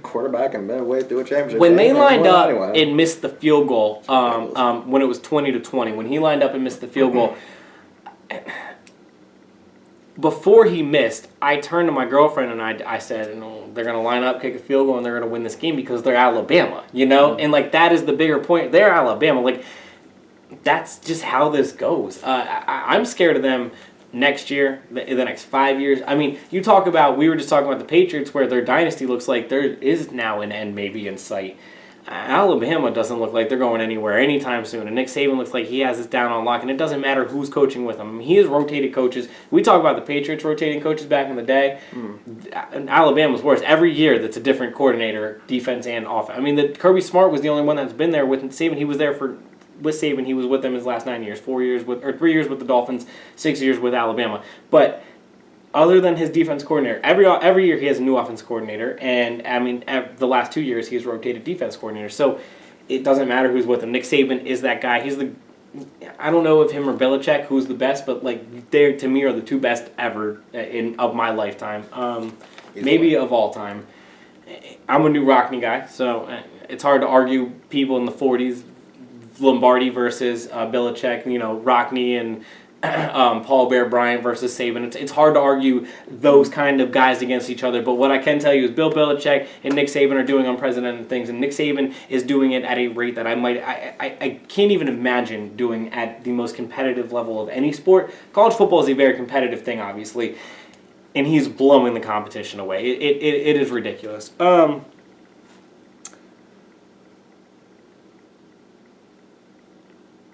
quarterback and midway through a championship. When they lined up and missed the field goal, when it was 20-20, when he lined up and missed the field goal, before he missed, I turned to my girlfriend and I said, they're going to line up, kick a field goal, and they're going to win this game because they're Alabama, And, that is the bigger point. They're Alabama. That's just how this goes. I'm scared of them next year, the next 5 years. I mean, we were just talking about the Patriots where their dynasty looks like there is now an end maybe in sight. Alabama doesn't look like they're going anywhere anytime soon. And Nick Saban looks like he has this down on lock, and it doesn't matter who's coaching with him. He has rotated coaches. We talk about the Patriots rotating coaches back in the day. And Alabama's worse. Every year that's a different coordinator, defense and offense. I mean, Kirby Smart was the only one that's been there with Saban. He was there with Saban. He was with them his last 9 years, 3 years with the Dolphins, 6 years with Alabama. But other than his defense coordinator, every year he has a new offense coordinator, and I mean the last 2 years he's rotated defense coordinator. So it doesn't matter who's with him. Nick Saban is that guy. I don't know if him or Belichick who's the best, but they to me are the two best ever of my lifetime, maybe of all time. I'm a new Rockne guy, so it's hard to argue people in the 40s, Lombardi versus Belichick, Rockne and Paul Bear Bryant versus Saban. It's hard to argue those kind of guys against each other, but what I can tell you is Bill Belichick and Nick Saban are doing unprecedented things, and Nick Saban is doing it at a rate that I can't even imagine doing at the most competitive level of any sport. College football is a very competitive thing, obviously, and he's blowing the competition away. It is ridiculous.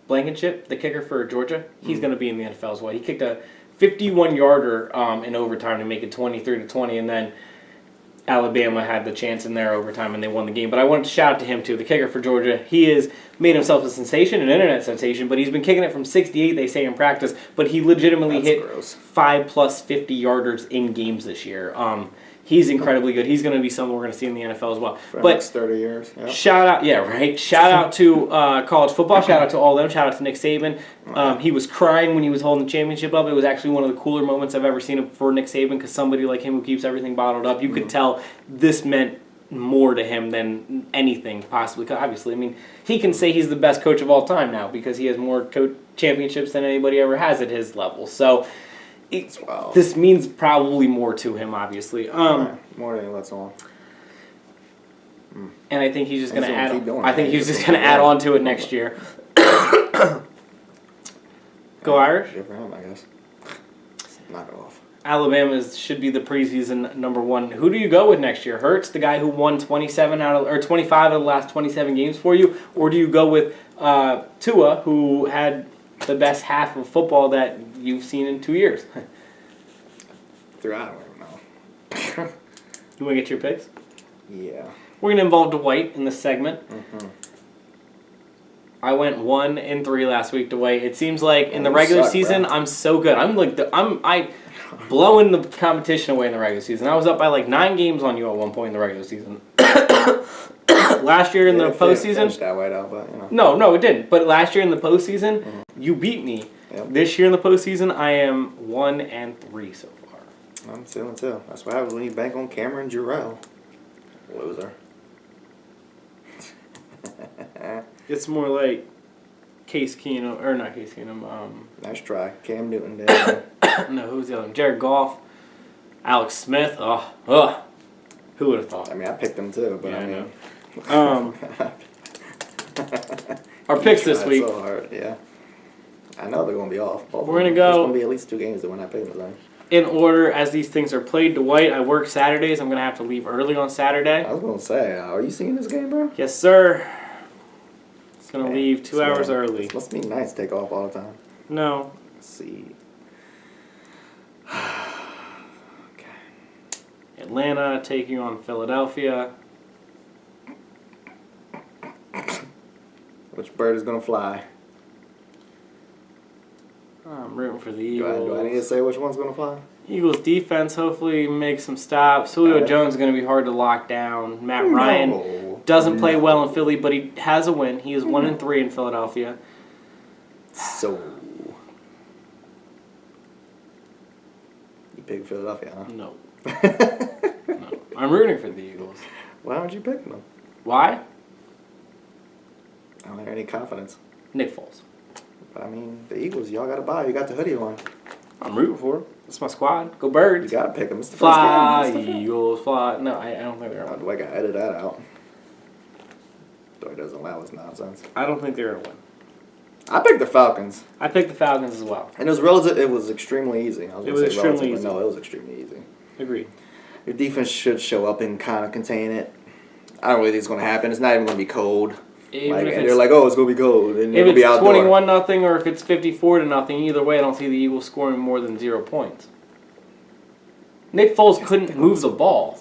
Blankenship, the kicker for Georgia, he's going to be in the NFL as well. He kicked a 51-yarder in overtime to make it 23-20, and then Alabama had the chance in their overtime, and they won the game. But I wanted to shout out to him, too, the kicker for Georgia. He has made himself a sensation, an internet sensation, but he's been kicking it from 68, they say, in practice, but he legitimately hit 5+ 50-yarders in games this year. He's incredibly good. He's going to be someone we're going to see in the NFL as well. For the next 30 years. Yep. Shout out to college football. Shout out to all of them. Shout out to Nick Saban. He was crying when he was holding the championship up. It was actually one of the cooler moments I've ever seen for Nick Saban because somebody like him who keeps everything bottled up, you could tell this meant more to him than anything possibly. Obviously, I mean, he can say he's the best coach of all time now because he has more championships than anybody ever has at his level. So this means probably more to him, obviously. More than he lets on. And I think he's just going to add. I think he's just going to add on to it next year. Go Irish. Good for him, I guess. Knock it off. Alabama should be the preseason number one. Who do you go with next year? Hurts, the guy who won 25 out of the last 27 games for you, or do you go with Tua, who had the best half of football that you've seen in 2 years? I don't know. You want to get your picks? Yeah. We're going to involve Dwight in this segment. Mm-hmm. I went 1-3 last week, Dwight. It seems like in the regular season, bro. I'm so good. I'm blowing the competition away in the regular season. I was up by 9 games on you at one point in the regular season. Last year in the postseason, that way though, but, No, it didn't. But last year in the postseason, you beat me. Yep. This year in the postseason, I am 1-3 so far. I'm 2-2. That's what happens when you bank on Cameron Jarrell. Loser. It's more like Case Keenum, or not Case Keenum. Nice try, Cam Newton did. No, who's the other one? Jared Goff, Alex Smith. Who would have thought? I mean, I picked them too, but yeah, our picks this week. So hard, yeah. I know they're gonna be off. We're gonna go. There's gonna be at least 2 games that when I pick them. In order as these things are played. Dwight, I work Saturdays. I'm gonna have to leave early on Saturday. I was gonna say, are you seeing this game, bro? Yes, sir. It's gonna leave 2 hours early. Must be nice to take off all the time. No. Let's see. Okay. Atlanta taking on Philadelphia. Which bird is gonna fly? I'm rooting for the Eagles. Do I need to say which one's gonna fly? Eagles defense hopefully makes some stops. Julio Jones is going to be hard to lock down. Matt Ryan doesn't play well in Philly, but he has a win. He is 1-3 in Philadelphia. So you pick Philadelphia, huh? No. I'm rooting for the Eagles. Why aren't you picking them? Why? I don't have any confidence. Nick Foles. But I mean, the Eagles, y'all got to buy. You got the hoodie on. I'm rooting for them. That's my squad. Go Birds. You got to pick them. It's the Fly, first game. Eagles, fly. No, I don't think they're going to win. Dwight got to edit that out. Dwight doesn't allow his nonsense. I don't think they're going to win. I picked the Falcons. I picked the Falcons as well. And it was extremely easy. It was extremely easy. No, it was extremely easy. Agreed. Your defense should show up and kind of contain it. I don't really think it's going to happen. It's not even going to be cold. And they're like, oh, it's going to be cold. And if it'll be outdoor. 21-0 or if it's 54-0, either way, I don't see the Eagles scoring more than 0 points. Nick Foles couldn't move the ball.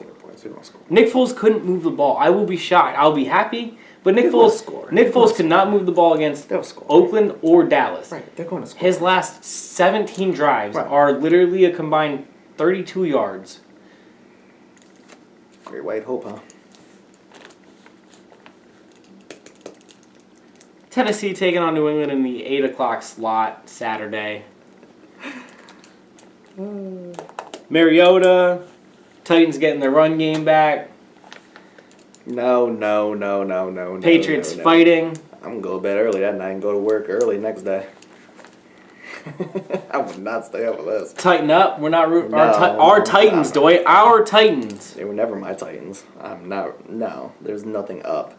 Nick Foles couldn't move the ball. I will be shocked. I'll be happy. But Nick Foles could not move the ball against Oakland or Dallas. Right, they're going to score. His last 17 drives are literally a combined 32 yards. Great white hope, huh? Tennessee taking on New England in the 8 o'clock slot Saturday. Mariota, Titans getting their run game back. No. Patriots fighting. I'm going to go to bed early that night and go to work early next day. I would not stay up with this. Tighten up. We're not rooting. Our Titans, Dwight. Our Titans. They were never my Titans. I'm not. No, there's nothing up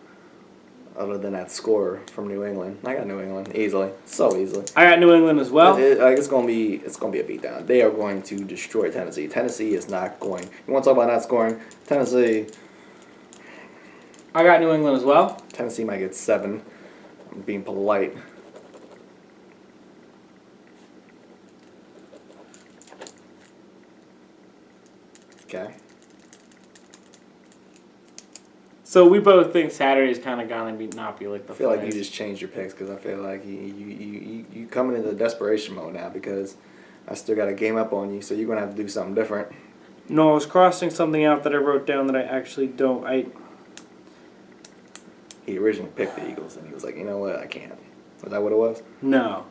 other than that score from New England. I got New England easily, so easily. I got New England as well. It's gonna be a beatdown. They are going to destroy Tennessee. Tennessee is not going. You want to talk about not scoring? Tennessee. I got New England as well. Tennessee might get 7. I'm being polite. Okay. So we both think Saturday's kind of gonna not be like the. I feel like you just changed your picks because I feel like you coming into desperation mode now because I still got a game up on you, so you're gonna have to do something different. No, I was crossing something out that I wrote down that I actually don't. He originally picked the Eagles, and he was like, you know what, I can't. Was that what it was? No.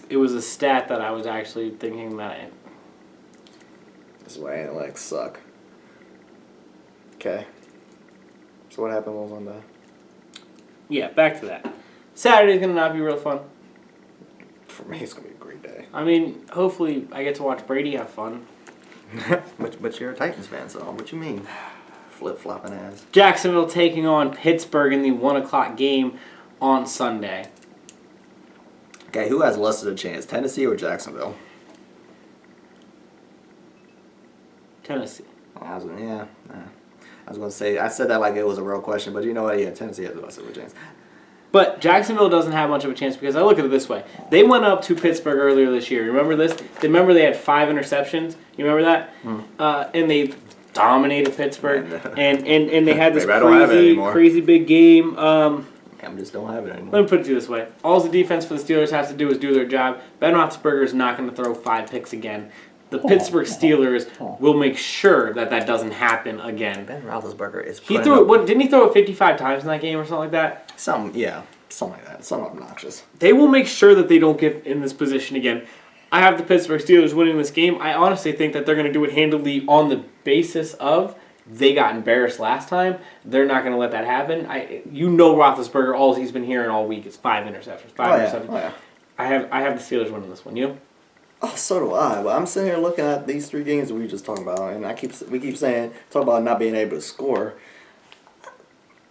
It was a stat that I was actually thinking that. This is why analytics suck. Okay. So what happened was on the... Yeah, back to that. Saturday's going to not be real fun. For me, it's going to be a great day. I mean, hopefully I get to watch Brady have fun. but you're a Titans fan, so what you mean? Flip-flopping ass. Jacksonville taking on Pittsburgh in the 1 o'clock game on Sunday. Okay, who has less of a chance, Tennessee or Jacksonville? Tennessee. I was going to say, I said that like it was a real question, but you know what? Yeah, Tennessee has less of a chance. But Jacksonville doesn't have much of a chance because I look at it this way. They went up to Pittsburgh earlier this year. Remember this? Remember they had 5 interceptions? You remember that? And they dominated Pittsburgh. And they had this crazy big game. I just don't have it anymore. Let me put it to you this way. All the defense for the Steelers has to do is do their job. Ben Roethlisberger is not going to throw 5 picks again. The Pittsburgh Steelers will make sure that doesn't happen again. Ben Roethlisberger is. He threw it. Didn't he throw it 55 times in that game or something like that? Something like that. Something obnoxious. They will make sure that they don't get in this position again. I have the Pittsburgh Steelers winning this game. I honestly think that they're going to do it handily on the basis of they got embarrassed last time. They're not going to let that happen. Roethlisberger. All he's been hearing all week is 5 interceptions. 5 interceptions. Oh, yeah. I have the Steelers winning this one. You? Oh, so do I. But I'm sitting here looking at these 3 games that we were just talking about, and we keep saying talk about not being able to score.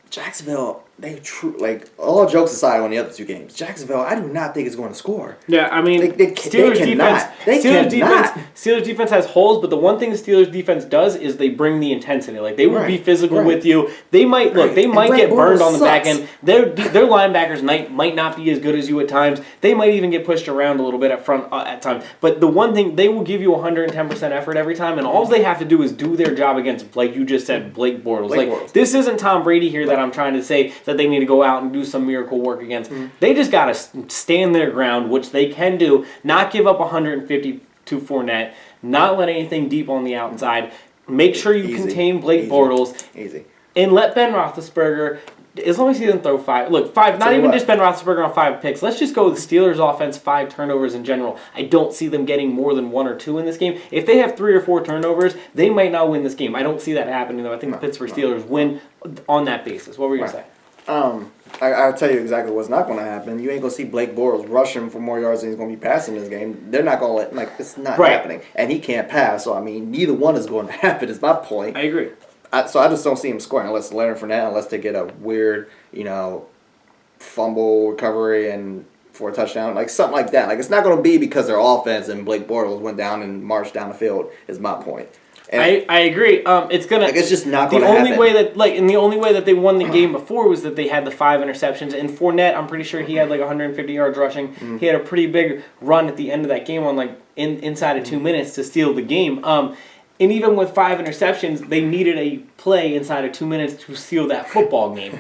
Jacksonville, all jokes aside on the other 2 games, Jacksonville, I do not think is going to score. Yeah, I mean, Steelers defense has holes, but the one thing the Steelers defense does is they bring the intensity. Like, they will be physical with you. They might get burned on the back end. Their linebackers might not be as good as you at times. They might even get pushed around a little bit up front at times. But the one thing, they will give you 110% effort every time, and all they have to do is do their job against, like you just said, Blake Bortles. This isn't Tom Brady here that I'm trying to say that they need to go out and do some miracle work against. They just got to stand their ground, which they can do, not give up 150 to Fournette, not let anything deep on the outside. Make sure you contain Blake Bortles. Easy. And let Ben Roethlisberger As long as he doesn't throw 5. Look, 5, not even just Ben Roethlisberger on 5 picks. Let's just go with the Steelers' offense, 5 turnovers in general. I don't see them getting more than 1 or 2 in this game. If they have 3 or 4 turnovers, they might not win this game. I don't see that happening, though. I think the Pittsburgh Steelers win on that basis. What were you going to say? I'll tell you exactly what's not going to happen. You ain't going to see Blake Bortles rushing for more yards than he's going to be passing this game. They're not going to it's not happening. And he can't pass, so, I mean, neither one is going to happen is my point. I agree. So I just don't see him scoring unless Leonard Fournette, unless they get a weird, fumble recovery and for a touchdown, like something like that. Like, it's not going to be because their offense and Blake Bortles went down and marched down the field is my point. And I agree. It's gonna. It's just not going to happen. The only way that they won the game before was that they had the 5 interceptions. And Fournette, I'm pretty sure he had 150 yards rushing. Mm-hmm. He had a pretty big run at the end of that game on inside of 2 minutes to steal the game. And even with 5 interceptions, they needed a play inside of 2 minutes to seal that football game.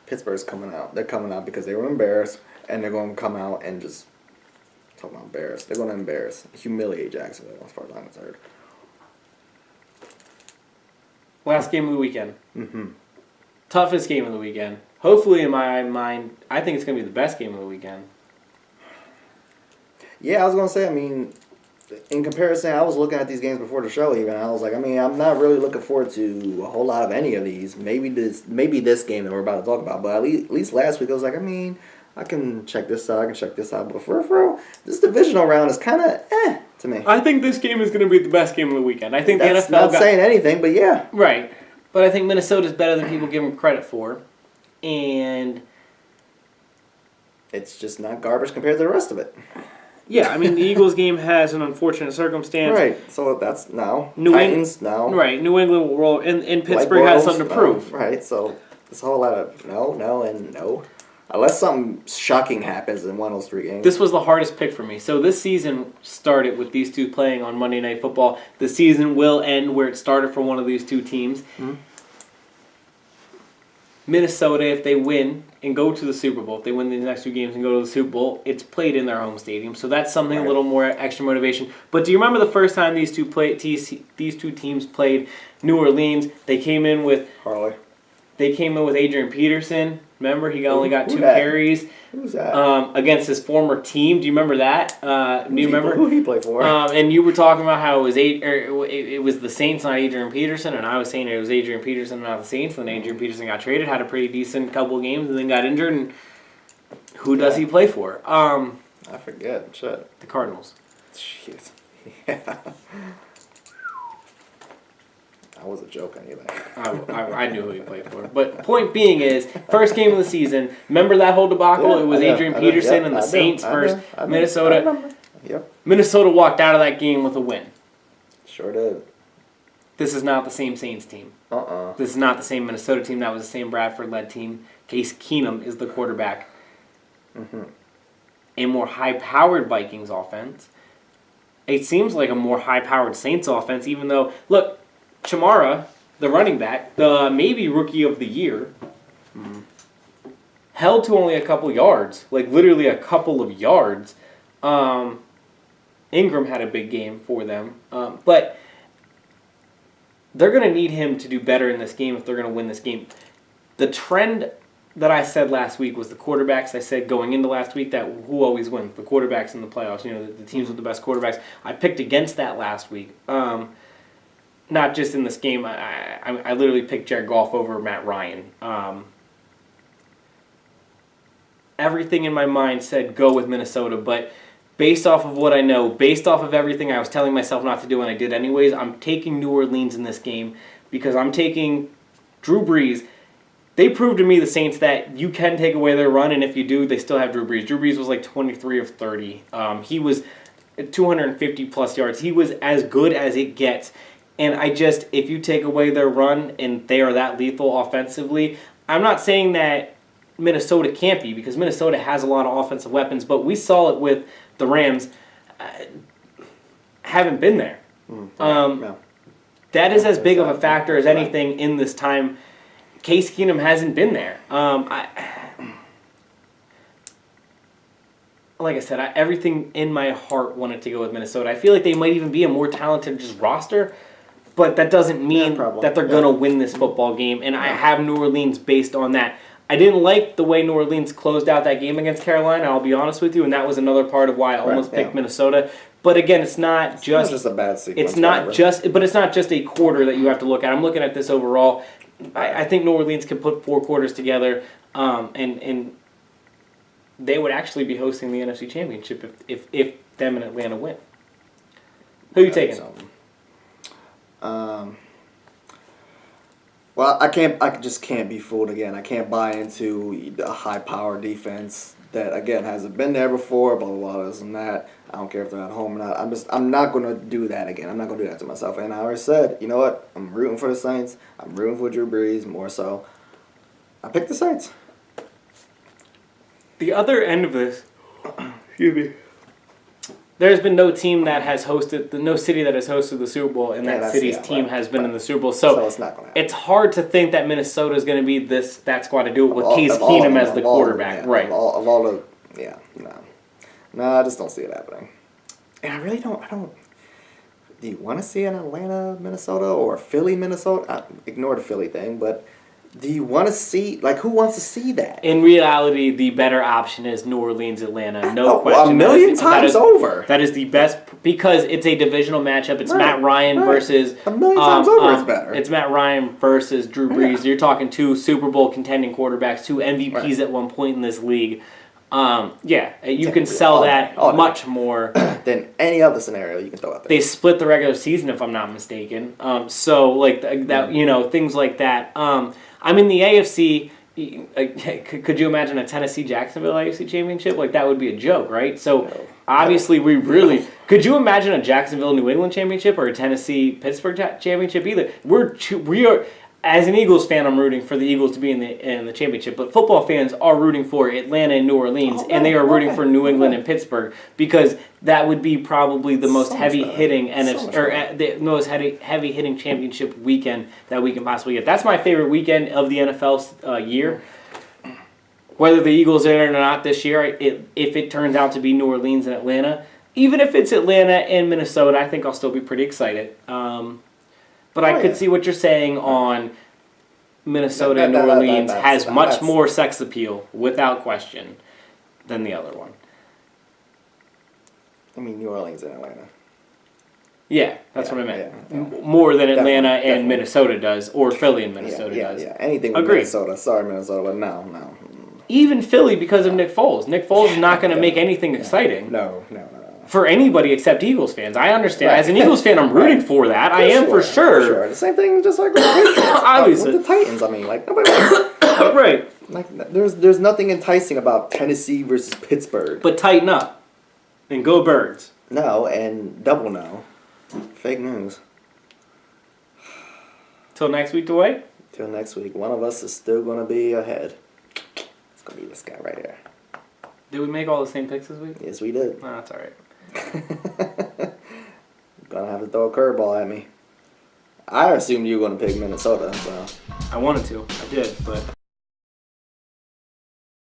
Pittsburgh's coming out. They're coming out because they were embarrassed, and they're going to come out and just talk about embarrass. They're going to humiliate Jacksonville as far as I'm concerned. Last game of the weekend. Mm-hmm. Toughest game of the weekend. Hopefully, in my mind, I think it's going to be the best game of the weekend. Yeah, I was going to say, in comparison, I was looking at these games before the show even. I was like, I'm not really looking forward to a whole lot of any of these. Maybe this game that we're about to talk about. But at least last week, I was like, I can check this out, But for real, this divisional round is kind of to me. I think this game is going to be the best game of the weekend. I think that's the NFL not saying anything, but yeah. Right. But I think Minnesota's better than people give them credit for. And it's just not garbage compared to the rest of it. Yeah, the Eagles game has an unfortunate circumstance. Right, so that's now. Titans, now. Right, New England will roll, and Pittsburgh has something to prove. Right, so this whole lot of no, and no. Unless something shocking happens in one of those 3 games. This was the hardest pick for me. So this season started with these two playing on Monday Night Football. The season will end where it started for one of these two teams. Mm-hmm. Minnesota, if they win and go to the Super Bowl, if they win these next 2 games and go to the Super Bowl, it's played in their home stadium. So that's something a little more extra motivation. But do you remember the first time these two teams played New Orleans? They came in with Harley. They came in with Adrian Peterson. Remember, he only got 2 carries. Who's that? Against his former team. Do you remember that? Do you remember who he played for? And you were talking about how it was the Saints, not Adrian Peterson, and I was saying it was Adrian Peterson, not the Saints. Then Adrian Peterson got traded, had a pretty decent couple of games, and then got injured. And who does he play for? I forget. Shit. The Cardinals. Jeez. Yeah. That was a joke anyway. I knew who he played for. But point being is, first game of the season, remember that whole debacle? Yeah, it was Adrian Peterson and the Saints versus Minnesota. Yep. Minnesota walked out of that game with a win. Sure did. This is not the same Saints team. This is not the same Minnesota team. That was the same Bradford-led team. Case Keenum is the quarterback. Mm-hmm. A more high-powered Vikings offense. It seems like a more high-powered Saints offense, even though, look, Chamara, the running back, the maybe rookie of the year, held to only a couple yards, like literally a couple of yards. Ingram had a big game for them, but they're going to need him to do better in this game if they're going to win this game. The trend that I said last week was the quarterbacks. I said going into last week that who always wins? The quarterbacks in the playoffs, the teams with the best quarterbacks. I picked against that last week. Not just in this game. I literally picked Jared Goff over Matt Ryan. Everything in my mind said go with Minnesota, but based off of what I know, based off of everything I was telling myself not to do and I did anyways, I'm taking New Orleans in this game because I'm taking Drew Brees. They proved to me, the Saints, that you can take away their run, and if you do, they still have Drew Brees. Drew Brees was like 23 of 30. He was 250-plus yards. He was as good as it gets. And if you take away their run and they are that lethal offensively, I'm not saying that Minnesota can't be, because Minnesota has a lot of offensive weapons, but we saw it with the Rams. Haven't been there. No. That is as big of a factor as anything in this time. Case Keenum hasn't been there. Like I said, everything in my heart wanted to go with Minnesota. I feel like they might even be a more talented just roster. but that doesn't mean probably. that they're going to win this football game, and I have New Orleans based on that. I didn't like the way New Orleans closed out that game against Carolina, I'll be honest with you, and that was another part of why I almost picked Minnesota. But again, it's not just a bad sequence. It's not just a quarter that you have to look at. I'm looking at this overall. I think New Orleans can put 4 quarters together, and they would actually be hosting the NFC Championship if them and Atlanta win. Who are you taking? Well, I just can't be fooled again. I can't buy into a high-power defense that, again, hasn't been there before, blah, blah, blah, this and that. I don't care if they're at home or not. I'm not going to do that again. I'm not going to do that to myself. And I already said, you know what? I'm rooting for the Saints. I'm rooting for Drew Brees more so. I picked the Saints. The other end of this, excuse me. There's been no team that has hosted, no city that has hosted the Super Bowl, and that city's team has been in the Super Bowl. So it's not going to happen. It's hard to think that Minnesota is going to be that squad to do it with Case Keenum as the quarterback, right? No, I just don't see it happening. And I really don't. Do you want to see an Atlanta, Minnesota, or Philly, Minnesota? Ignore the Philly thing, but do you want to see, who wants to see that? In reality, the better option is New Orleans, Atlanta. No question. A million times over. That is the best because it's a divisional matchup. It's Matt Ryan versus... A million times over is better. It's Matt Ryan versus Drew Brees. You're talking 2 Super Bowl contending quarterbacks, 2 MVPs at one point in this league. You can sell that much more than any other scenario you can throw out there. They split the regular season, if I'm not mistaken. Things like that. I'm in the AFC. Could you imagine a Tennessee-Jacksonville AFC championship? That would be a joke, right? So obviously, could you imagine a Jacksonville-New England championship or a Tennessee-Pittsburgh championship? Either we are. As an Eagles fan, I'm rooting for the Eagles to be in the championship, but football fans are rooting for Atlanta and New Orleans, and they are rooting for New England and Pittsburgh because that would be probably the most heavy-hitting the most heavy-hitting championship weekend that we can possibly get. That's my favorite weekend of the NFL year. Whether the Eagles are in it or not this year, if it turns out to be New Orleans and Atlanta, even if it's Atlanta and Minnesota, I think I'll still be pretty excited. But I could see what you're saying on Minnesota and New Orleans has much more sex appeal, without question, than the other one. I mean, New Orleans and Atlanta. Yeah, that's what I meant. More than Atlanta and Minnesota does, or Philly and Minnesota does. Yeah, anything with Minnesota. Sorry, Minnesota, but no. Even Philly because of Nick Foles. Nick Foles is not going to make anything exciting. No. For anybody except Eagles fans. I understand. As an Eagles fan, I'm rooting for that. I am for sure. The same thing just like with the Patriots. Obviously. With the Titans, nobody wants. Right. There's nothing enticing about Tennessee versus Pittsburgh. But tighten up. And go Birds. No, and double no. Fake news. Till next week, Dwight? Till next week. One of us is still going to be ahead. It's going to be this guy right here. Did we make all the same picks this week? Yes, we did. No, that's all right. Gonna have to throw a curveball at me. I assumed you were gonna pick Minnesota, so I wanted to. I did, but